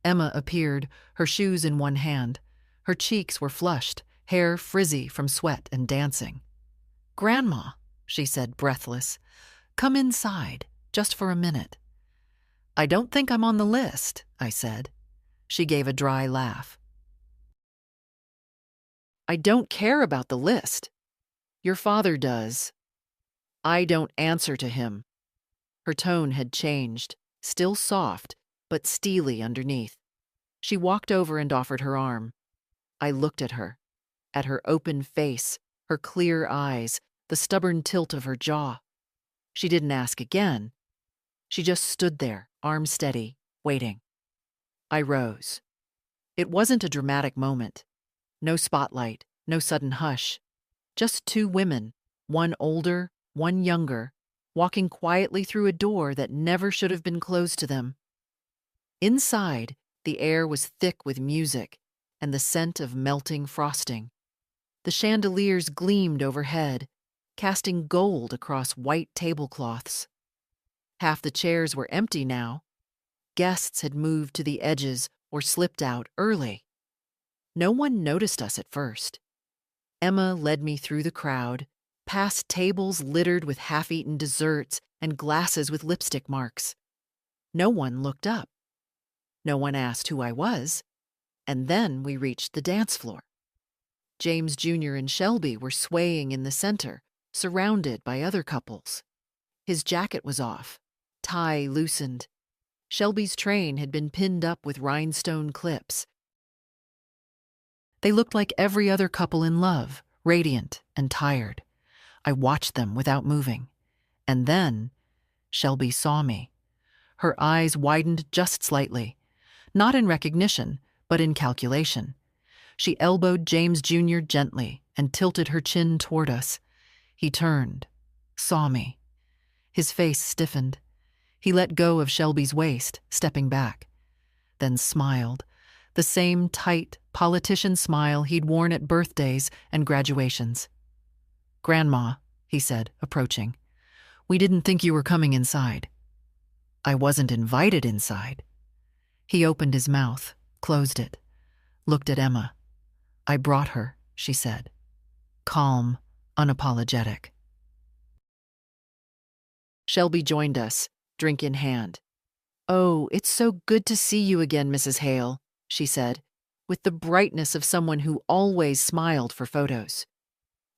Emma appeared, her shoes in one hand. Her cheeks were flushed, hair frizzy from sweat and dancing. "Grandma," she said, breathless, "come inside, just for a minute." "I don't think I'm on the list," I said. She gave a dry laugh. "I don't care about the list. Your father does. I don't answer to him." Her tone had changed, still soft, but steely underneath. She walked over and offered her arm. I looked at her open face, her clear eyes, the stubborn tilt of her jaw. She didn't ask again. She just stood there, arm steady, waiting. I rose. It wasn't a dramatic moment. No spotlight, no sudden hush. Just two women, one older, one younger, walking quietly through a door that never should have been closed to them. Inside, the air was thick with music and the scent of melting frosting. The chandeliers gleamed overhead, casting gold across white tablecloths. Half the chairs were empty now. Guests had moved to the edges or slipped out early. No one noticed us at first. Emma led me through the crowd, past tables littered with half-eaten desserts and glasses with lipstick marks. No one looked up. No one asked who I was, and then we reached the dance floor. James Jr. and Shelby were swaying in the center, surrounded by other couples. His jacket was off, tie loosened. Shelby's train had been pinned up with rhinestone clips. They looked like every other couple in love, radiant and tired. I watched them without moving. And then Shelby saw me. Her eyes widened just slightly, not in recognition, but in calculation. She elbowed James Jr. gently and tilted her chin toward us. He turned, saw me. His face stiffened. He let go of Shelby's waist, stepping back, then smiled, the same tight, politician smile he'd worn at birthdays and graduations. "Grandma," he said, approaching, "we didn't think you were coming inside." "I wasn't invited inside." He opened his mouth, closed it, looked at Emma. "I brought her," she said, calm, unapologetic. Shelby joined us, drink in hand. "Oh, it's so good to see you again, Mrs. Hale," she said, with the brightness of someone who always smiled for photos.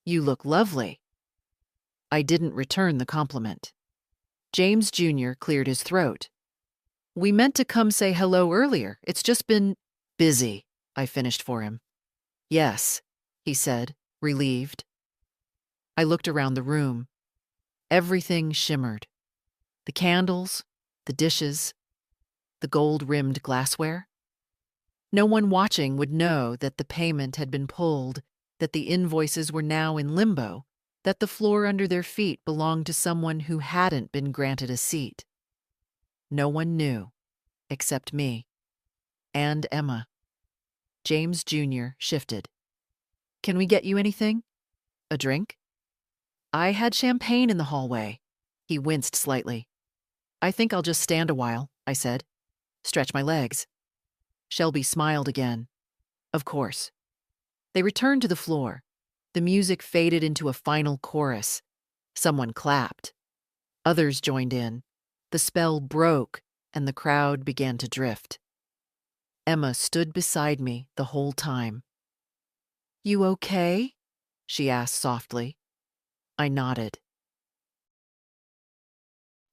"You look lovely." I didn't return the compliment. James Jr. cleared his throat. "We meant to come say hello earlier. It's just been busy," I finished for him. "Yes," he said, relieved. I looked around the room. Everything shimmered. The candles, the dishes, the gold-rimmed glassware. No one watching would know that the payment had been pulled, that the invoices were now in limbo, that the floor under their feet belonged to someone who hadn't been granted a seat. No one knew, except me and Emma. James Jr. shifted. "Can we get you anything? A drink?" "I had champagne in the hallway." He winced slightly. "I think I'll just stand a while," I said. "Stretch my legs." Shelby smiled again. "Of course." They returned to the floor. The music faded into a final chorus. Someone clapped. Others joined in. The spell broke, and the crowd began to drift. Emma stood beside me the whole time. "You okay?" she asked softly. I nodded.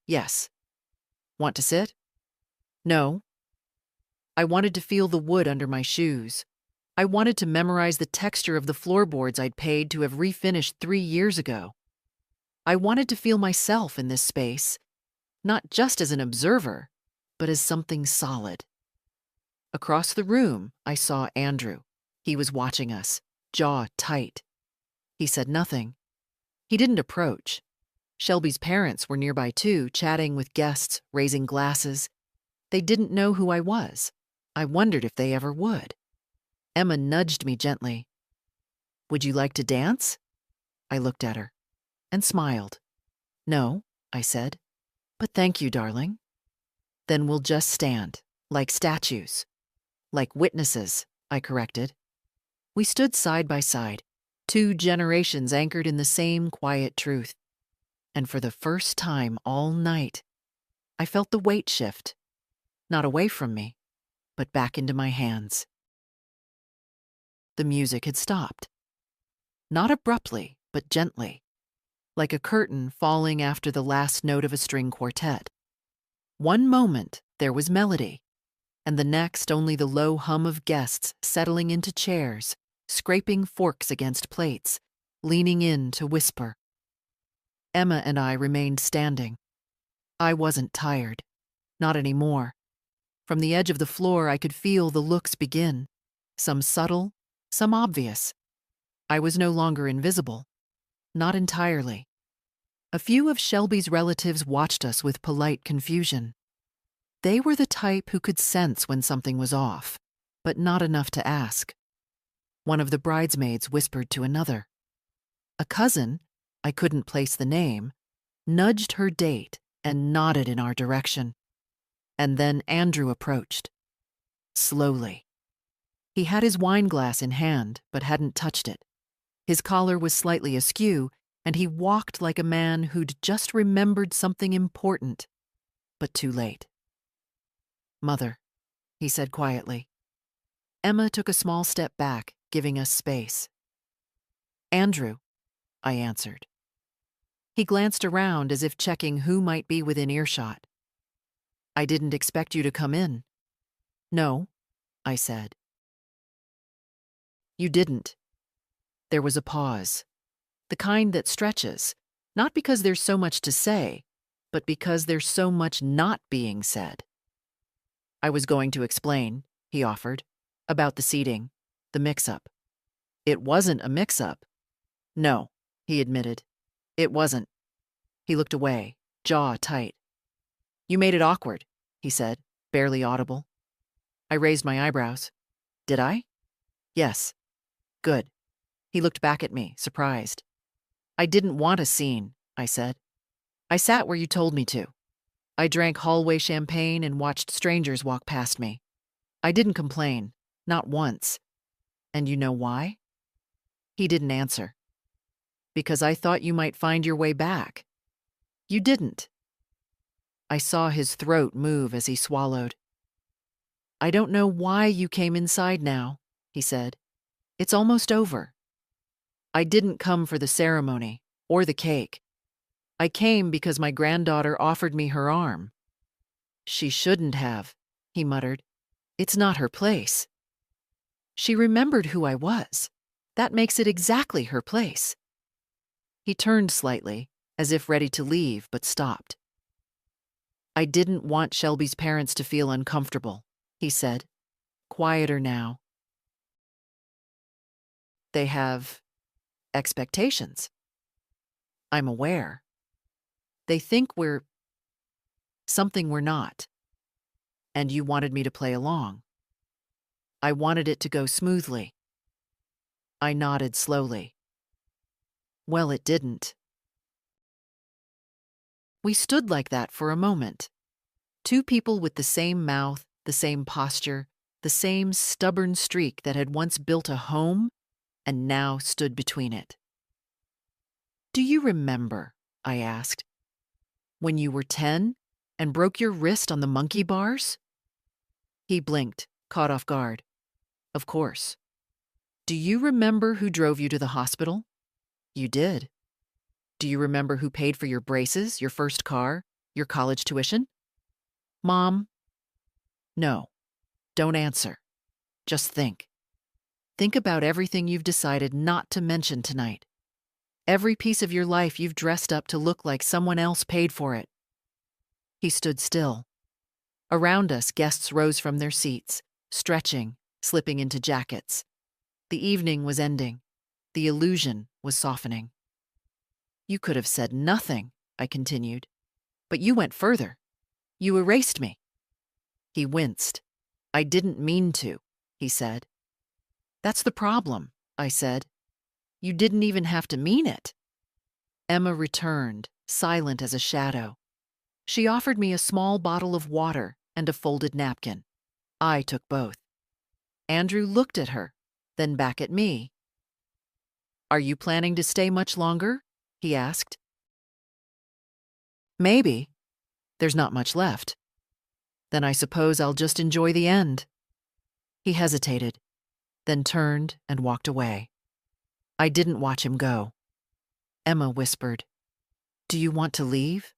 "Yes." "Want to sit?" "No." I wanted to feel the wood under my shoes. I wanted to memorize the texture of the floorboards I'd paid to have refinished 3 years ago. I wanted to feel myself in this space, not just as an observer, but as something solid. Across the room, I saw Andrew. He was watching us, jaw tight. He said nothing. He didn't approach. Shelby's parents were nearby too, chatting with guests, raising glasses. They didn't know who I was. I wondered if they ever would. Emma nudged me gently. "Would you like to dance?" I looked at her and smiled. "No," I said, "but thank you, darling." "Then we'll just stand, like statues." Like witnesses, I corrected. We stood side by side, 2 generations anchored in the same quiet truth. And for the first time all night, I felt the weight shift, not away from me, but back into my hands. The music had stopped. Not abruptly, but gently, like a curtain falling after the last note of a string quartet. One moment there was melody, and the next only the low hum of guests settling into chairs, scraping forks against plates, leaning in to whisper. Emma and I remained standing. I wasn't tired. Not anymore. From the edge of the floor I could feel the looks begin, some subtle, some obvious. I was no longer invisible. Not entirely. A few of Shelby's relatives watched us with polite confusion. They were the type who could sense when something was off, but not enough to ask. One of the bridesmaids whispered to another. A cousin, I couldn't place the name, nudged her date and nodded in our direction. And then Andrew approached. Slowly. He had his wine glass in hand, but hadn't touched it. His collar was slightly askew, and he walked like a man who'd just remembered something important, but too late. Mother, he said quietly. Emma took a small step back, giving us space. Andrew, I answered. He glanced around as if checking who might be within earshot. I didn't expect you to come in. No, I said. You didn't. There was a pause, the kind that stretches, not because there's so much to say, but because there's so much not being said. I was going to explain, he offered, about the seating, the mix-up. It wasn't a mix-up. No, he admitted. It wasn't. He looked away, jaw tight. You made it awkward, he said, barely audible. I raised my eyebrows. Did I? Yes. Good. He looked back at me, surprised. I didn't want a scene, I said. I sat where you told me to. I drank hallway champagne and watched strangers walk past me. I didn't complain, not once. And you know why? He didn't answer. Because I thought you might find your way back. You didn't. I saw his throat move as he swallowed. I don't know why you came inside now, he said. It's almost over. I didn't come for the ceremony or the cake. I came because my granddaughter offered me her arm. She shouldn't have, he muttered. It's not her place. She remembered who I was. That makes it exactly her place. He turned slightly, as if ready to leave, but stopped. I didn't want Shelby's parents to feel uncomfortable, he said, quieter now. They have expectations. I'm aware. They think we're something we're not. And you wanted me to play along. I wanted it to go smoothly. I nodded slowly. Well, it didn't. We stood like that for a moment. 2 people with the same mouth, the same posture, the same stubborn streak that had once built a home and now stood between it. Do you remember, I asked, when you were 10 and broke your wrist on the monkey bars? He blinked, caught off guard. Of course. Do you remember who drove you to the hospital? You did. Do you remember who paid for your braces, your first car, your college tuition? Mom? No. Don't answer. Just think. Think about everything you've decided not to mention tonight. Every piece of your life you've dressed up to look like someone else paid for it. He stood still. Around us, guests rose from their seats, stretching, slipping into jackets. The evening was ending. The illusion was softening. You could have said nothing, I continued. But you went further. You erased me. He winced. I didn't mean to, he said. That's the problem, I said. You didn't even have to mean it. Emma returned, silent as a shadow. She offered me a small bottle of water and a folded napkin. I took both. Andrew looked at her, then back at me. "Are you planning to stay much longer?" he asked. "Maybe. There's not much left. Then I suppose I'll just enjoy the end." He hesitated, then turned and walked away. I didn't watch him go. Emma whispered, "Do you want to leave?"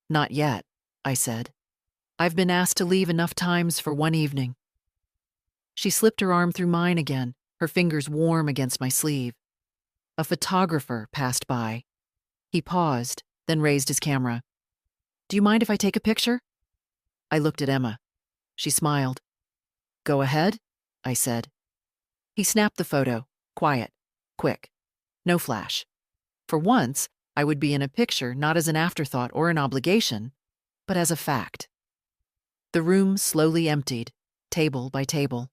"Not yet," I said. "I've been asked to leave enough times for one evening." She slipped her arm through mine again, her fingers warm against my sleeve. A photographer passed by. He paused, then raised his camera. "Do you mind if I take a picture?" I looked at Emma. She smiled. "Go ahead," I said. He snapped the photo, quiet, quick, no flash. For once, I would be in a picture not as an afterthought or an obligation, but as a fact. The room slowly emptied, table by table.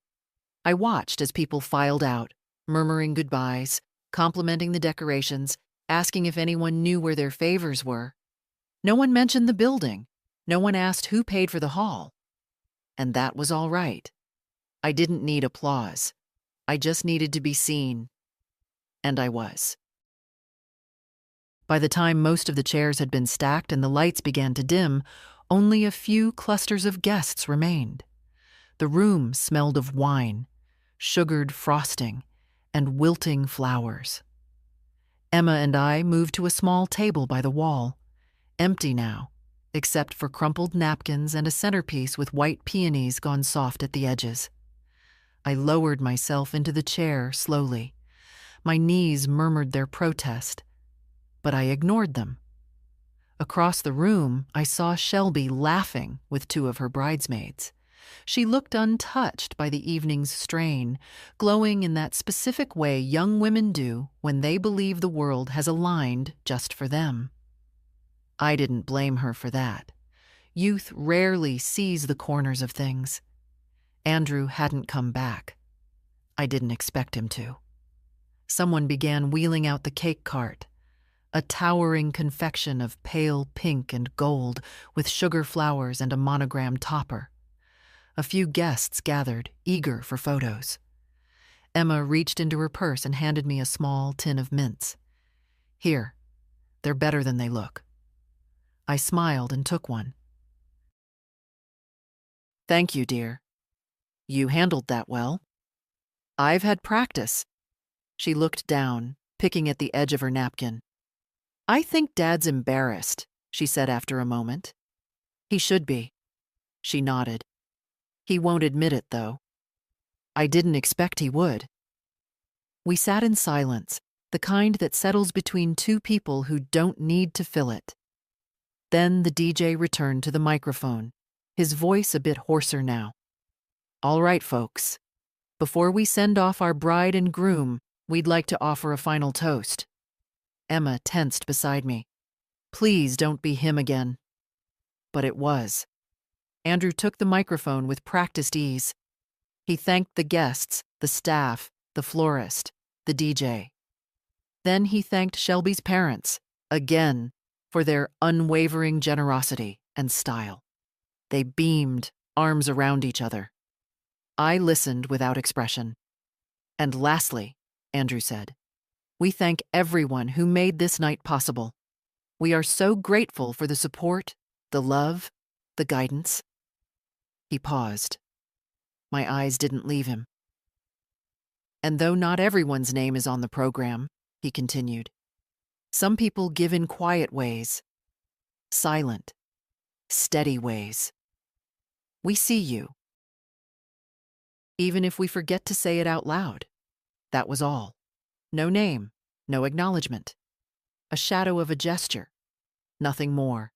I watched as people filed out, murmuring goodbyes, complimenting the decorations, asking if anyone knew where their favors were. No one mentioned the building. No one asked who paid for the hall. And that was all right. I didn't need applause. I just needed to be seen. And I was. By the time most of the chairs had been stacked and the lights began to dim, only a few clusters of guests remained. The room smelled of wine, sugared frosting, and wilting flowers. Emma and I moved to a small table by the wall, empty now, except for crumpled napkins and a centerpiece with white peonies gone soft at the edges. I lowered myself into the chair slowly. My knees murmured their protest, but I ignored them. Across the room, I saw Shelby laughing with two of her bridesmaids. She looked untouched by the evening's strain, glowing in that specific way young women do when they believe the world has aligned just for them. I didn't blame her for that. Youth rarely sees the corners of things. Andrew hadn't come back. I didn't expect him to. Someone began wheeling out the cake cart, a towering confection of pale pink and gold with sugar flowers and a monogram topper. A few guests gathered, eager for photos. Emma reached into her purse and handed me a small tin of mints. "Here, they're better than they look." I smiled and took one. "Thank you, dear. You handled that well." "I've had practice." She looked down, picking at the edge of her napkin. "I think Dad's embarrassed," she said after a moment. "He should be." She nodded. "He won't admit it, though." I didn't expect he would. We sat in silence, the kind that settles between two people who don't need to fill it. Then the DJ returned to the microphone, his voice a bit hoarser now. "All right, folks. Before we send off our bride and groom, we'd like to offer a final toast." Emma tensed beside me. "Please don't be him again." But it was. Andrew took the microphone with practiced ease. He thanked the guests, the staff, the florist, the DJ. Then he thanked Shelby's parents, again, for their unwavering generosity and style. They beamed, arms around each other. I listened without expression. "And lastly," Andrew said, "we thank everyone who made this night possible. We are so grateful for the support, the love, the guidance." He paused. My eyes didn't leave him. "And though not everyone's name is on the program," he continued, "some people give in quiet ways, silent, steady ways. We see you. Even if we forget to say it out loud." That was all. No name, no acknowledgement. A shadow of a gesture. Nothing more.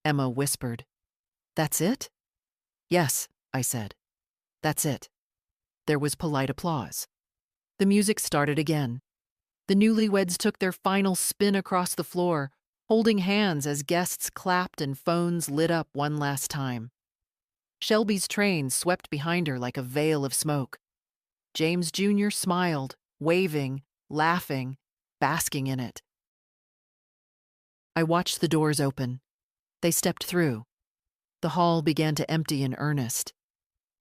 Emma whispered, "That's it?" "Yes," I said. "That's it." There was polite applause. The music started again. The newlyweds took their final spin across the floor, holding hands as guests clapped and phones lit up one last time. Shelby's train swept behind her like a veil of smoke. James Jr. smiled, waving, laughing, basking in it. I watched the doors open. They stepped through. The hall began to empty in earnest.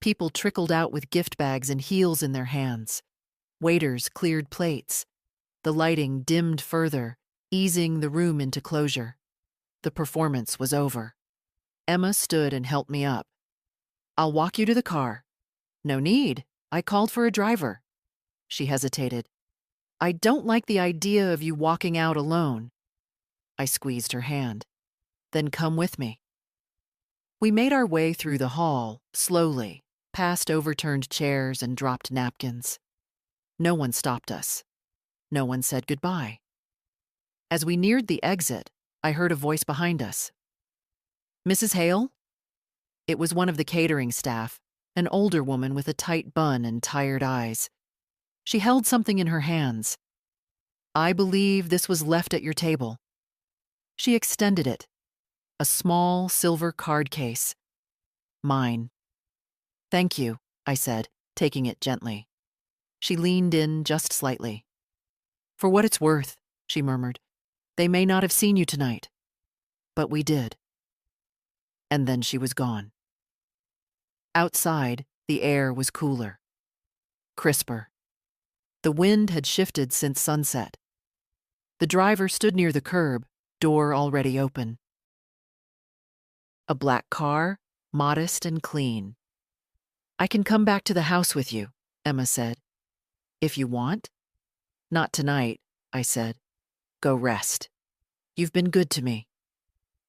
People trickled out with gift bags and heels in their hands. Waiters cleared plates. The lighting dimmed further, easing the room into closure. The performance was over. Emma stood and helped me up. "I'll walk you to the car." "No need. I called for a driver." She hesitated. "I don't like the idea of you walking out alone." I squeezed her hand. "Then come with me." We made our way through the hall, slowly, past overturned chairs and dropped napkins. No one stopped us. No one said goodbye. As we neared the exit, I heard a voice behind us. "Mrs. Hale?" It was one of the catering staff, an older woman with a tight bun and tired eyes. She held something in her hands. "I believe this was left at your table." She extended it. A small silver card case. "Mine." "Thank you," I said, taking it gently. She leaned in just slightly. "For what it's worth," she murmured, "they may not have seen you tonight. But we did." And then she was gone. Outside, the air was cooler, crisper. The wind had shifted since sunset. The driver stood near the curb, door already open. A black car, modest and clean. "I can come back to the house with you," Emma said. "If you want." "Not tonight," I said. "Go rest. You've been good to me."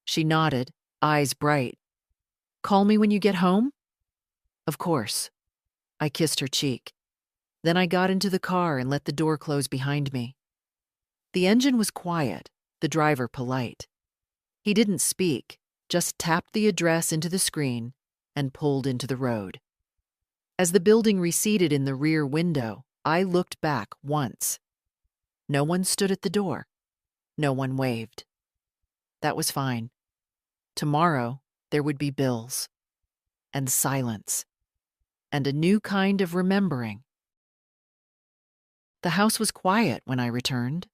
She nodded, eyes bright. "Call me when you get home?" "Of course." I kissed her cheek. Then I got into the car and let the door close behind me. The engine was quiet, the driver polite. He didn't speak, just tapped the address into the screen and pulled into the road. As the building receded in the rear window, I looked back once. No one stood at the door. No one waved. That was fine. Tomorrow, there would be bills. And silence. And a new kind of remembering. The house was quiet when I returned.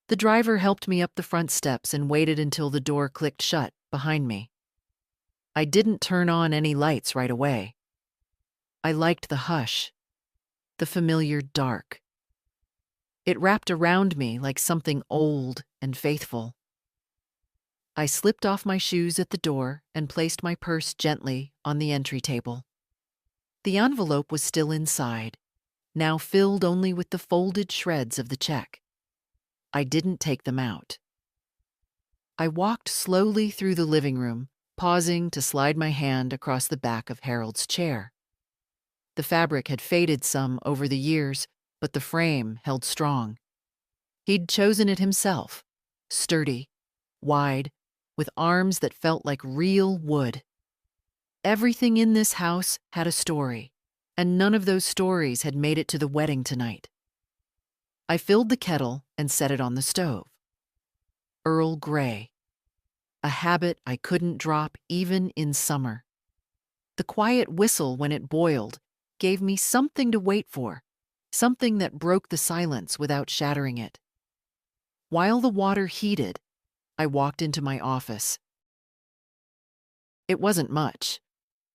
The driver helped me up the front steps and waited until the door clicked shut behind me. I didn't turn on any lights right away. I liked the hush, the familiar dark. It wrapped around me like something old and faithful. I slipped off my shoes at the door and placed my purse gently on the entry table. The envelope was still inside, now filled only with the folded shreds of the check. I didn't take them out. I walked slowly through the living room, pausing to slide my hand across the back of Harold's chair. The fabric had faded some over the years, but the frame held strong. He'd chosen it himself, sturdy, wide, with arms that felt like real wood. Everything in this house had a story, and none of those stories had made it to the wedding tonight. I filled the kettle and set it on the stove. Earl Grey. A habit I couldn't drop even in summer. The quiet whistle when it boiled gave me something to wait for, something that broke the silence without shattering it. While the water heated, I walked into my office. It wasn't much.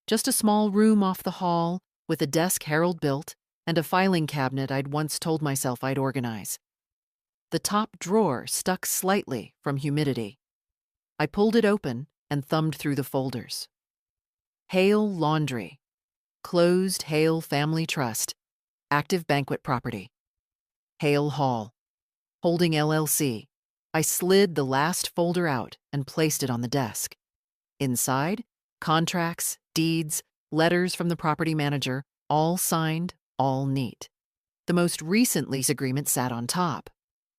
Just a small room off the hall with a desk Harold built and a filing cabinet I'd once told myself I'd organize. The top drawer stuck slightly from humidity. I pulled it open and thumbed through the folders. Hale Laundry. Closed Hale Family Trust. Active banquet property. Hale Hall. Holding LLC. I slid the last folder out and placed it on the desk. Inside, contracts, deeds, letters from the property manager, all signed, all neat. The most recent lease agreement sat on top.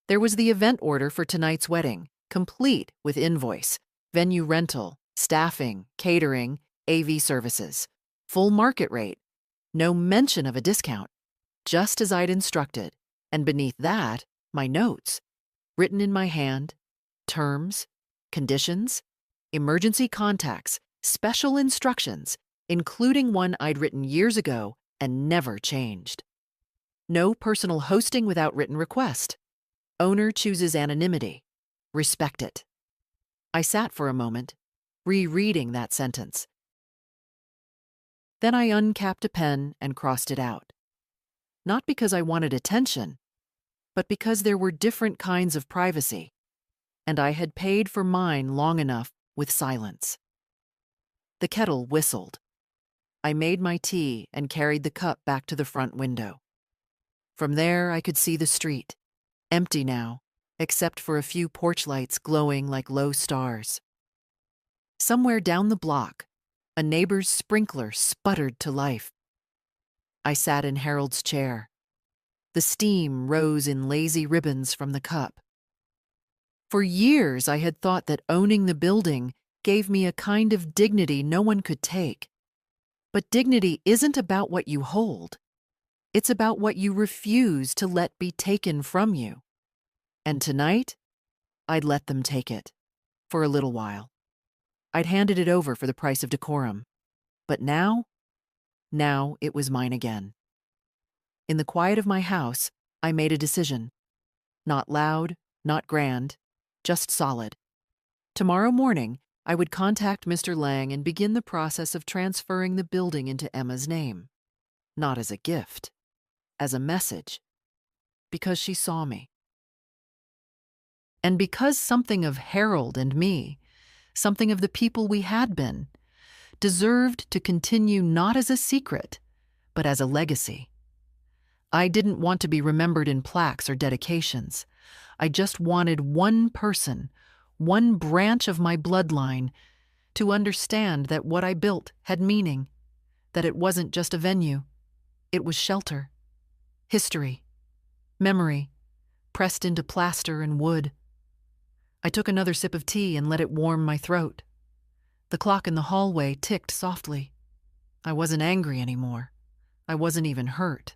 There was the event order for tonight's wedding, complete with invoice, venue rental, staffing, catering, AV services, full market rate, no mention of a discount, just as I'd instructed, and beneath that, my notes, written in my hand, terms, conditions, emergency contacts, special instructions, including one I'd written years ago and never changed. No personal hosting without written request. Owner chooses anonymity. Respect it. I sat for a moment, rereading that sentence. Then I uncapped a pen and crossed it out. Not because I wanted attention, but because there were different kinds of privacy, and I had paid for mine long enough with silence. The kettle whistled. I made my tea and carried the cup back to the front window. From there, I could see the street, empty now, except for a few porch lights glowing like low stars. Somewhere down the block, a neighbor's sprinkler sputtered to life. I sat in Harold's chair. The steam rose in lazy ribbons from the cup. For years, I had thought that owning the building gave me a kind of dignity no one could take. But dignity isn't about what you hold. It's about what you refuse to let be taken from you. And tonight, I'd let them take it. For a little while. I'd handed it over for the price of decorum. But now it was mine again. In the quiet of my house, I made a decision. Not loud, not grand, just solid. Tomorrow morning, I would contact Mr. Lang and begin the process of transferring the building into Emma's name. Not as a gift, as a message. Because she saw me. And because something of Harold and me, something of the people we had been, deserved to continue not as a secret, but as a legacy. I didn't want to be remembered in plaques or dedications. I just wanted one person, one branch of my bloodline, to understand that what I built had meaning, that it wasn't just a venue. It was shelter, history, memory, pressed into plaster and wood. I took another sip of tea and let it warm my throat. The clock in the hallway ticked softly. I wasn't angry anymore. I wasn't even hurt.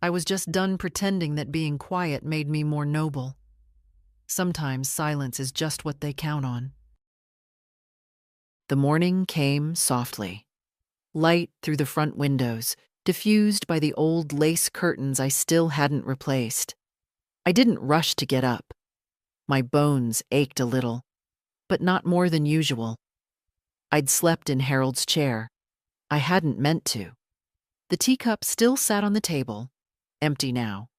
I was just done pretending that being quiet made me more noble. Sometimes silence is just what they count on. The morning came softly. Light through the front windows, diffused by the old lace curtains I still hadn't replaced. I didn't rush to get up. My bones ached a little, but not more than usual. I'd slept in Harold's chair. I hadn't meant to. The teacup still sat on the table, empty now,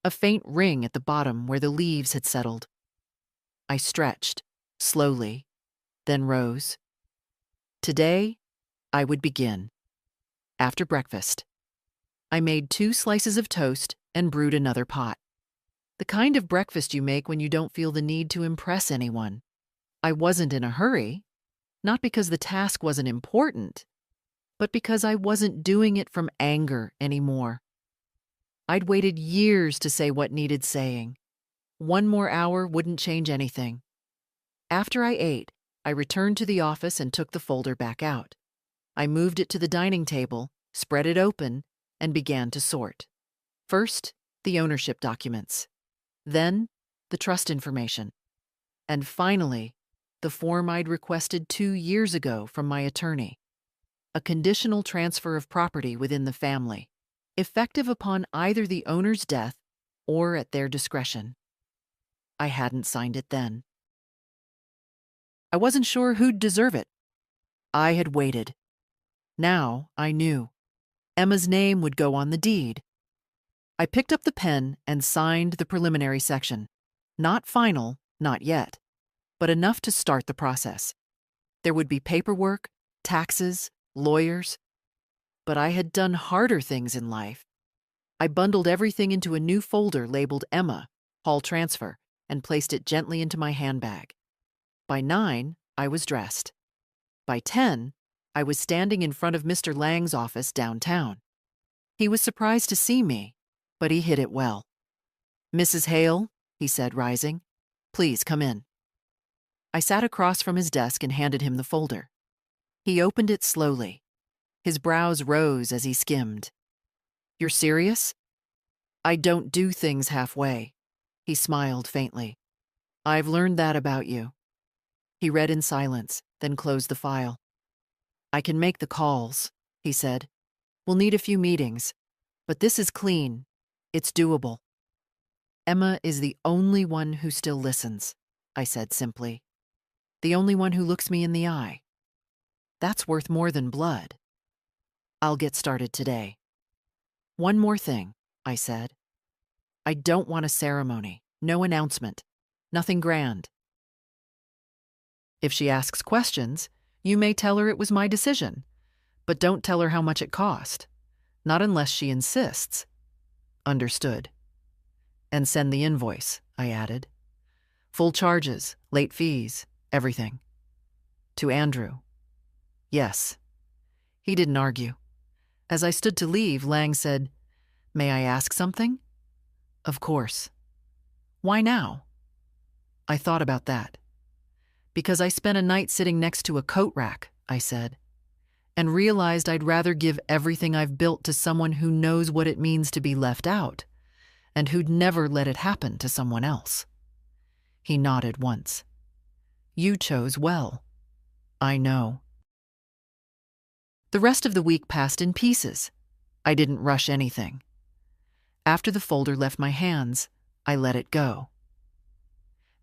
a faint ring at the bottom where the leaves had settled. I stretched, slowly, then rose. Today, I would begin. After breakfast, I made 2 slices of toast and brewed another pot. The kind of breakfast you make when you don't feel the need to impress anyone. I wasn't in a hurry, not because the task wasn't important, but because I wasn't doing it from anger anymore. I'd waited years to say what needed saying. 1 more hour wouldn't change anything. After I ate, I returned to the office and took the folder back out. I moved it to the dining table, spread it open, and began to sort. First, the ownership documents. Then, the trust information. And finally, the form I'd requested 2 years ago from my attorney. A conditional transfer of property within the family, effective upon either the owner's death or at their discretion. I hadn't signed it then. I wasn't sure who'd deserve it. I had waited. Now I knew. Emma's name would go on the deed. I picked up the pen and signed the preliminary section. Not final, not yet, but enough to start the process. There would be paperwork, taxes, lawyers. But I had done harder things in life. I bundled everything into a new folder labeled Emma, Hall Transfer, and placed it gently into my handbag. By 9, I was dressed. By 10, I was standing in front of Mr. Lang's office downtown. He was surprised to see me, but he hid it well. "Mrs. Hale," he said, rising, "please come in." I sat across from his desk and handed him the folder. He opened it slowly. His brows rose as he skimmed. "You're serious?" "I don't do things halfway." He smiled faintly. "I've learned that about you." He read in silence, then closed the file. "I can make the calls," he said. "We'll need a few meetings, but this is clean. It's doable." "Emma is the only one who still listens," I said simply. "The only one who looks me in the eye. That's worth more than blood." I'll get started today. One more thing, I said. I don't want a ceremony, no announcement, nothing grand. If she asks questions, you may tell her it was my decision, but don't tell her how much it cost. Not unless she insists. Understood. And send the invoice, I added. Full charges, late fees, everything. To Andrew. Yes. He didn't argue. As I stood to leave, Lang said, "May I ask something?" Of course. Why now? I thought about that. Because I spent a night sitting next to a coat rack, I said, and realized I'd rather give everything I've built to someone who knows what it means to be left out, and who'd never let it happen to someone else. He nodded once. You chose well. I know. The rest of the week passed in pieces. I didn't rush anything. After the folder left my hands, I let it go.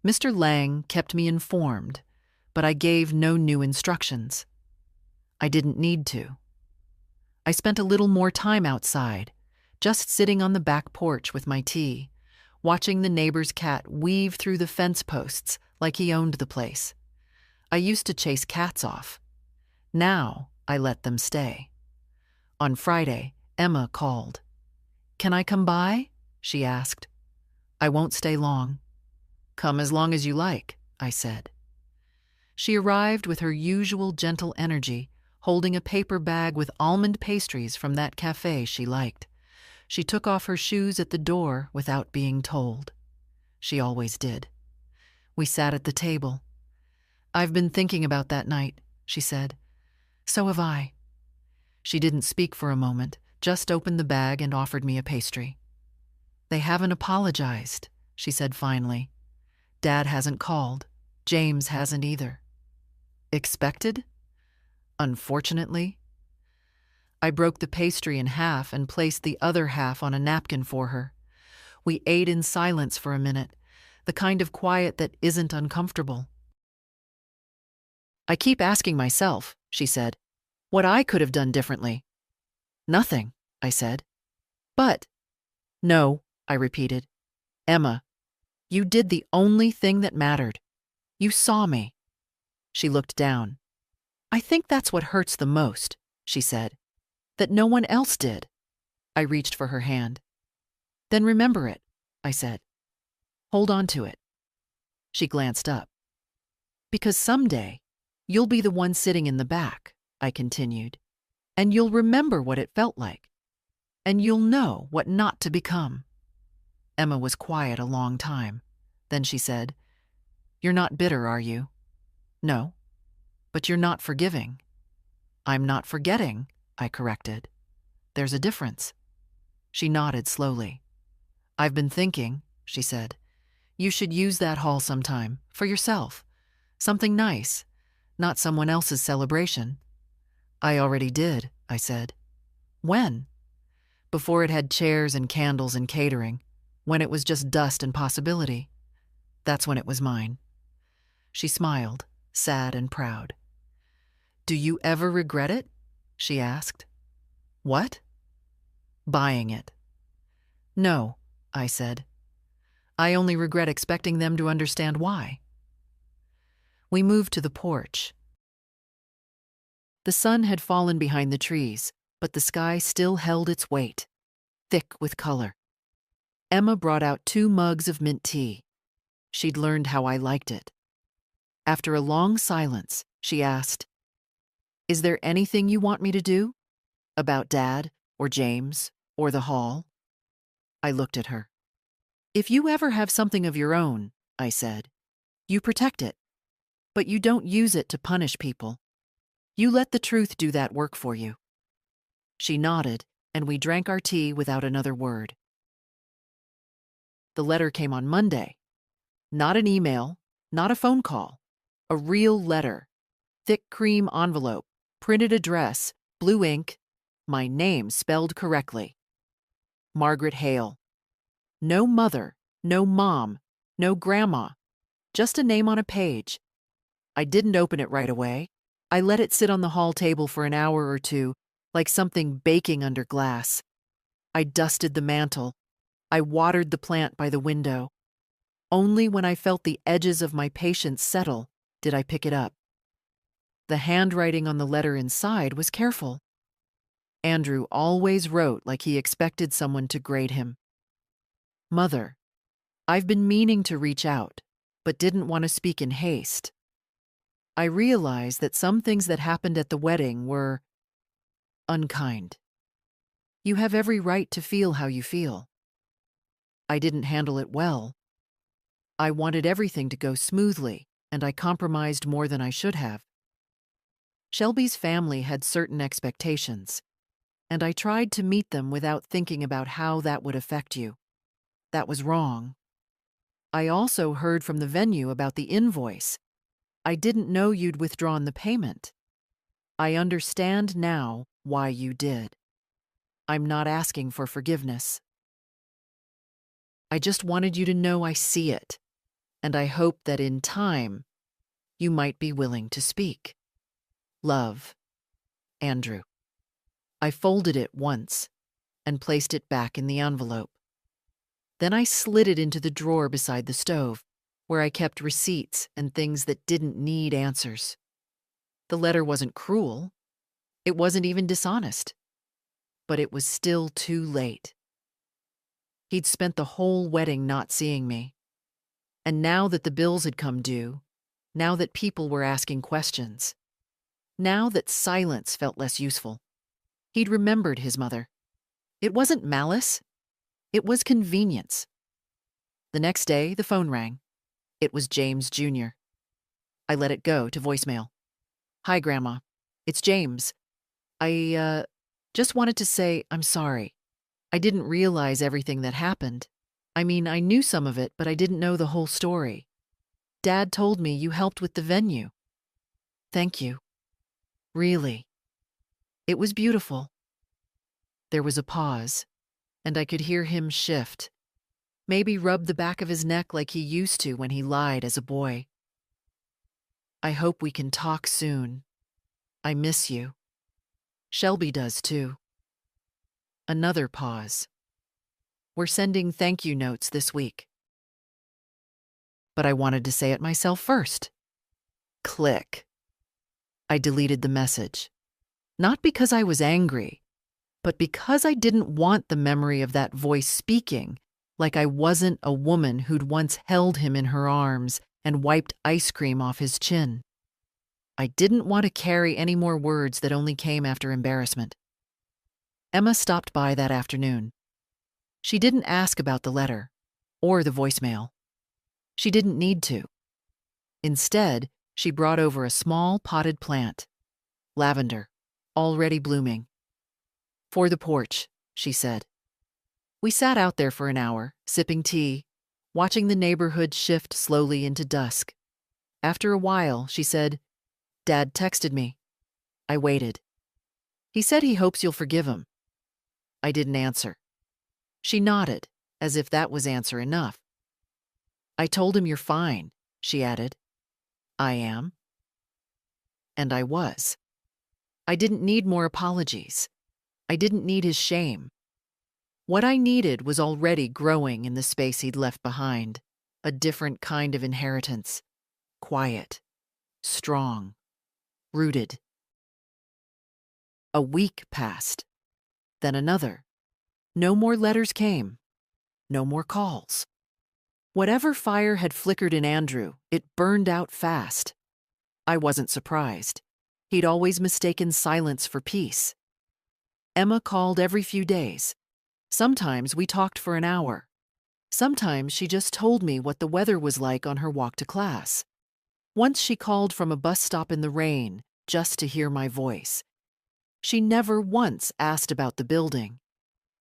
Mr. Lang kept me informed, but I gave no new instructions. I didn't need to. I spent a little more time outside, just sitting on the back porch with my tea, watching the neighbor's cat weave through the fence posts like he owned the place. I used to chase cats off. Now I let them stay. On Friday, Emma called. "Can I come by?" she asked. "I won't stay long." "Come as long as you like," I said. She arrived with her usual gentle energy, holding a paper bag with almond pastries from that cafe she liked. She took off her shoes at the door without being told. She always did. We sat at the table. "I've been thinking about that night," she said. "So have I." She didn't speak for a moment, just opened the bag and offered me a pastry. "They haven't apologized," she said finally. "Dad hasn't called. James hasn't either." Expected? Unfortunately. I broke the pastry in half and placed the other half on a napkin for her. We ate in silence for a minute, the kind of quiet that isn't uncomfortable. "I keep asking myself," she said, "what I could have done differently." "Nothing," I said. "But—" "No," I repeated. "Emma, you did the only thing that mattered. You saw me." She looked down. "I think that's what hurts the most," she said. "That no one else did." I reached for her hand. "Then remember it," I said. "Hold on to it." She glanced up. "Because someday, you'll be the one sitting in the back," I continued, "and you'll remember what it felt like, and you'll know what not to become." Emma was quiet a long time. Then she said, "You're not bitter, are you?" "No." "But you're not forgiving." "I'm not forgetting," I corrected. "There's a difference." She nodded slowly. "I've been thinking," she said, "you should use that hall sometime, for yourself. Something nice, not someone else's celebration." "I already did," I said. "When?" "Before it had chairs and candles and catering, when it was just dust and possibility. That's when it was mine." She smiled, sad and proud. "Do you ever regret it?" she asked. "What?" "Buying it." "No," I said. "I only regret expecting them to understand why." We moved to the porch. The sun had fallen behind the trees, but the sky still held its weight, thick with color. Emma brought out 2 mugs of mint tea. She'd learned how I liked it. After a long silence, she asked, "Is there anything you want me to do? About Dad, or James, or the hall?" I looked at her. "If you ever have something of your own," I said, "you protect it. But you don't use it to punish people. You let the truth do that work for you." She nodded, and we drank our tea without another word. The letter came on Monday. Not an email, not a phone call. A real letter. Thick cream envelope, printed address, blue ink, my name spelled correctly. Margaret Hale. No mother, no mom, no grandma. Just a name on a page. I didn't open it right away. I let it sit on the hall table for an hour or two, like something baking under glass. I dusted the mantel. I watered the plant by the window. Only when I felt the edges of my patience settle did I pick it up. The handwriting on the letter inside was careful. Andrew always wrote like he expected someone to grade him. Mother, I've been meaning to reach out, but didn't want to speak in haste. I realized that some things that happened at the wedding were unkind. You have every right to feel how you feel. I didn't handle it well. I wanted everything to go smoothly, and I compromised more than I should have. Shelby's family had certain expectations, and I tried to meet them without thinking about how that would affect you. That was wrong. I also heard from the venue about the invoice. I didn't know you'd withdrawn the payment. I understand now why you did. I'm not asking for forgiveness. I just wanted you to know I see it, and I hope that in time, you might be willing to speak. Love, Andrew. I folded it once and placed it back in the envelope. Then I slid it into the drawer beside the stove, where I kept receipts and things that didn't need answers. The letter wasn't cruel. It wasn't even dishonest. But it was still too late. He'd spent the whole wedding not seeing me. And now that the bills had come due, now that people were asking questions, now that silence felt less useful, he'd remembered his mother. It wasn't malice. It was convenience. The next day, the phone rang. It was James Jr. I let it go to voicemail. Hi, Grandma. It's James. I just wanted to say I'm sorry. I didn't realize everything that happened. I mean, I knew some of it, but I didn't know the whole story. Dad told me you helped with the venue. Thank you. Really. It was beautiful. There was a pause, and I could hear him shift, maybe rub the back of his neck like he used to when he lied as a boy. I hope we can talk soon. I miss you. Shelby does too. Another pause. We're sending thank you notes this week. But I wanted to say it myself first. Click. I deleted the message. Not because I was angry, but because I didn't want the memory of that voice speaking like I wasn't a woman who'd once held him in her arms and wiped ice cream off his chin. I didn't want to carry any more words that only came after embarrassment. Emma stopped by that afternoon. She didn't ask about the letter or the voicemail. She didn't need to. Instead, she brought over a small potted plant, lavender, already blooming. For the porch, she said. We sat out there for an hour, sipping tea, watching the neighborhood shift slowly into dusk. After a while, she said, Dad texted me. I waited. He said he hopes you'll forgive him. I didn't answer. She nodded, as if that was answer enough. I told him you're fine, she added. I am. And I was. I didn't need more apologies. I didn't need his shame. What I needed was already growing in the space he'd left behind, a different kind of inheritance. Quiet, strong, rooted. A week passed, then another. No more letters came. No more calls. Whatever fire had flickered in Andrew, it burned out fast. I wasn't surprised. He'd always mistaken silence for peace. Emma called every few days. Sometimes we talked for an hour. Sometimes she just told me what the weather was like on her walk to class. Once she called from a bus stop in the rain just to hear my voice. She never once asked about the building,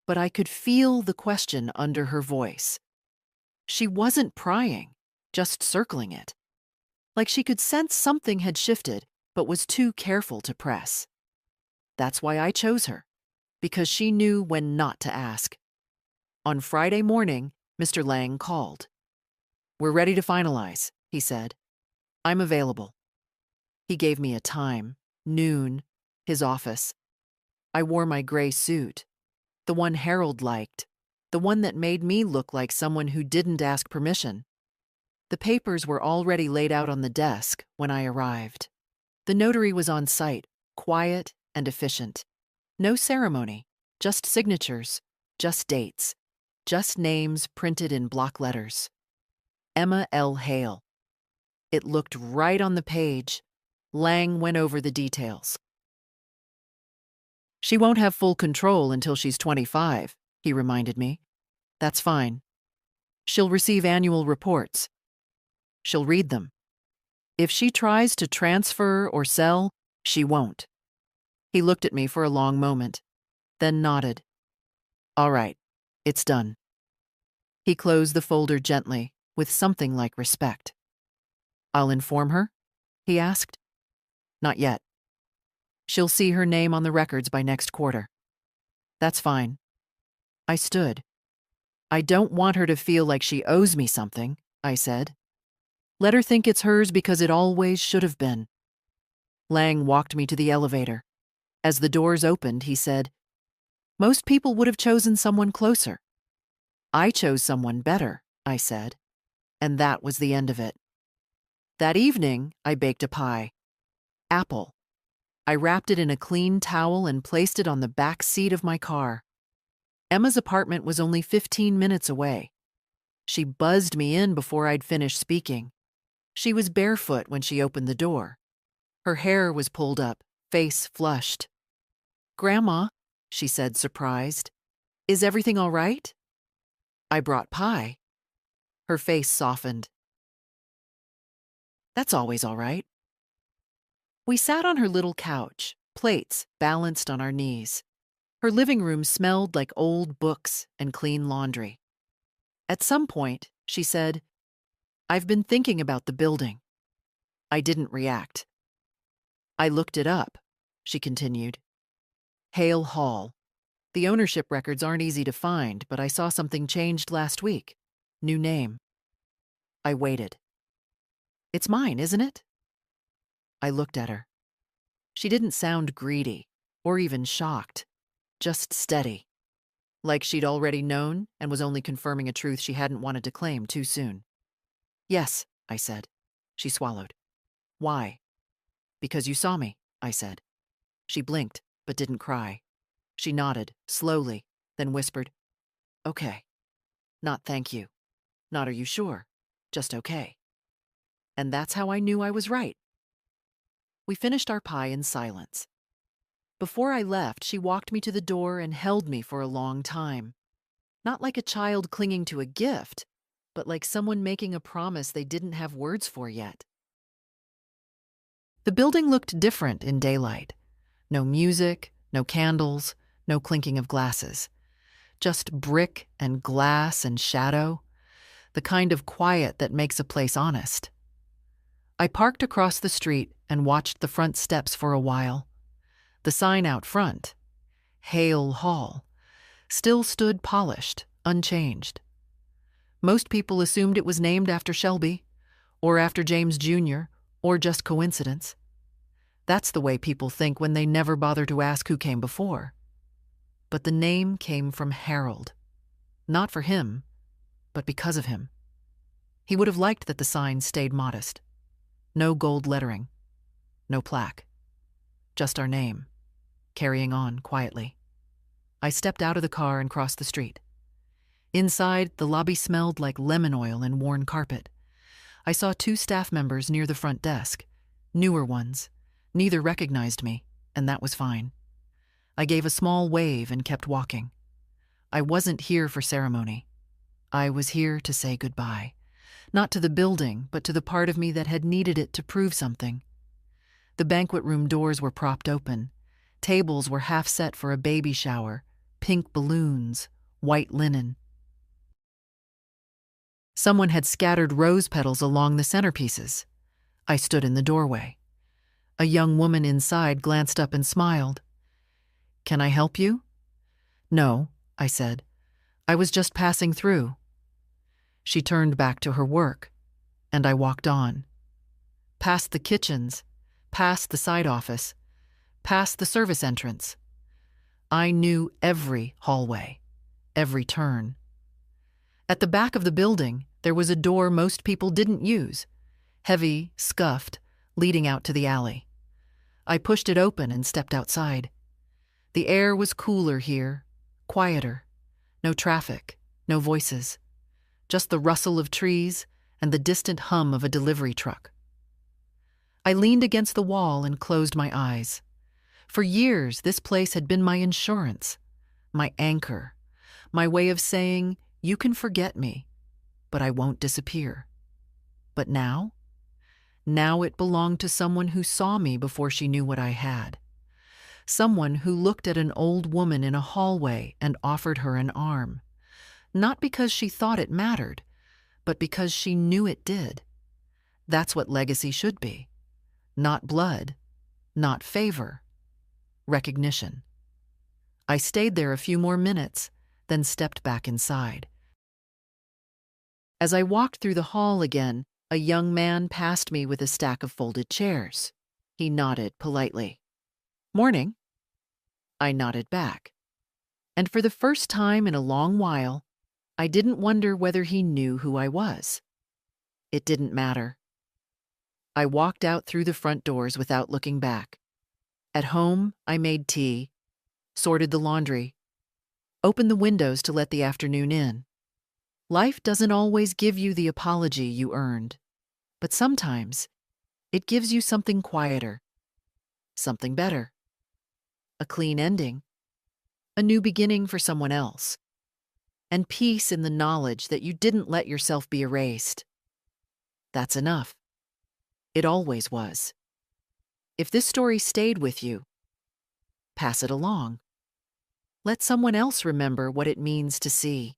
but I could feel the question under her voice. She wasn't prying, just circling it. Like she could sense something had shifted, but was too careful to press. That's why I chose her, because she knew when not to ask. On Friday morning, Mr. Lang called. We're ready to finalize, he said. I'm available. He gave me a time, noon, his office. I wore my gray suit, the one Harold liked, the one that made me look like someone who didn't ask permission. The papers were already laid out on the desk when I arrived. The notary was on site, quiet and efficient. No ceremony, just signatures, just dates, just names printed in block letters. Emma L. Hale. It looked right on the page. Lang went over the details. She won't have full control until she's 25, he reminded me. That's fine. She'll receive annual reports. She'll read them. If she tries to transfer or sell, she won't. He looked at me for a long moment, then nodded. All right, it's done. He closed the folder gently, with something like respect. I'll inform her? He asked. Not yet. She'll see her name on the records by next quarter. That's fine. I stood. I don't want her to feel like she owes me something, I said. Let her think it's hers because it always should have been. Lang walked me to the elevator. As the doors opened, he said, Most people would have chosen someone closer. I chose someone better, I said, and that was the end of it. That evening, I baked a pie. Apple. I wrapped it in a clean towel and placed it on the back seat of my car. Emma's apartment was only 15 minutes away. She buzzed me in before I'd finished speaking. She was barefoot when she opened the door. Her hair was pulled up, face flushed. Grandma, she said, surprised, is everything all right? I brought pie. Her face softened. That's always all right. We sat on her little couch, plates balanced on our knees. Her living room smelled like old books and clean laundry. At some point, she said, I've been thinking about the building. I didn't react. I looked it up, she continued. Hale Hall. The ownership records aren't easy to find, but I saw something changed last week. New name. I waited. It's mine, isn't it? I looked at her. She didn't sound greedy or even shocked, just steady, like she'd already known and was only confirming a truth she hadn't wanted to claim too soon. Yes, I said. She swallowed. Why? Because you saw me, I said. She blinked, but didn't cry. She nodded, slowly, then whispered, Okay. Not thank you. Not are you sure. Just okay. And that's how I knew I was right. We finished our pie in silence. Before I left, she walked me to the door and held me for a long time. Not like a child clinging to a gift, but like someone making a promise they didn't have words for yet. The building looked different in daylight. No music, no candles, no clinking of glasses. Just brick and glass and shadow, the kind of quiet that makes a place honest. I parked across the street and watched the front steps for a while. The sign out front, Hale Hall, still stood polished, unchanged. Most people assumed it was named after Shelby, or after James Jr., or just coincidence. That's the way people think when they never bother to ask who came before. But the name came from Harold. Not for him, but because of him. He would have liked that the sign stayed modest. No gold lettering. No plaque. Just our name, carrying on quietly. I stepped out of the car and crossed the street. Inside, the lobby smelled like lemon oil and worn carpet. I saw 2 staff members near the front desk, newer ones. Neither recognized me, and that was fine. I gave a small wave and kept walking. I wasn't here for ceremony. I was here to say goodbye. Not to the building, but to the part of me that had needed it to prove something. The banquet room doors were propped open. Tables were half set for a baby shower, pink balloons, white linen. Someone had scattered rose petals along the centerpieces. I stood in the doorway. A young woman inside glanced up and smiled. Can I help you? No, I said. I was just passing through. She turned back to her work, and I walked on. Past the kitchens, past the side office, past the service entrance. I knew every hallway, every turn. At the back of the building, there was a door most people didn't use, heavy, scuffed, leading out to the alley. I pushed it open and stepped outside. The air was cooler here, quieter. No traffic, no voices. Just the rustle of trees and the distant hum of a delivery truck. I leaned against the wall and closed my eyes. For years, this place had been my insurance, my anchor, my way of saying, you can forget me, but I won't disappear. But now? Now it belonged to someone who saw me before she knew what I had. Someone who looked at an old woman in a hallway and offered her an arm. Not because she thought it mattered, but because she knew it did. That's what legacy should be. Not blood, not favor, recognition. I stayed there a few more minutes, then stepped back inside. As I walked through the hall again, a young man passed me with a stack of folded chairs. He nodded politely. "Morning." I nodded back. And for the first time in a long while, I didn't wonder whether he knew who I was. It didn't matter. I walked out through the front doors without looking back. At home, I made tea, sorted the laundry, opened the windows to let the afternoon in. Life doesn't always give you the apology you earned, but sometimes it gives you something quieter, something better, a clean ending, a new beginning for someone else, and peace in the knowledge that you didn't let yourself be erased. That's enough. It always was. If this story stayed with you, pass it along. Let someone else remember what it means to see.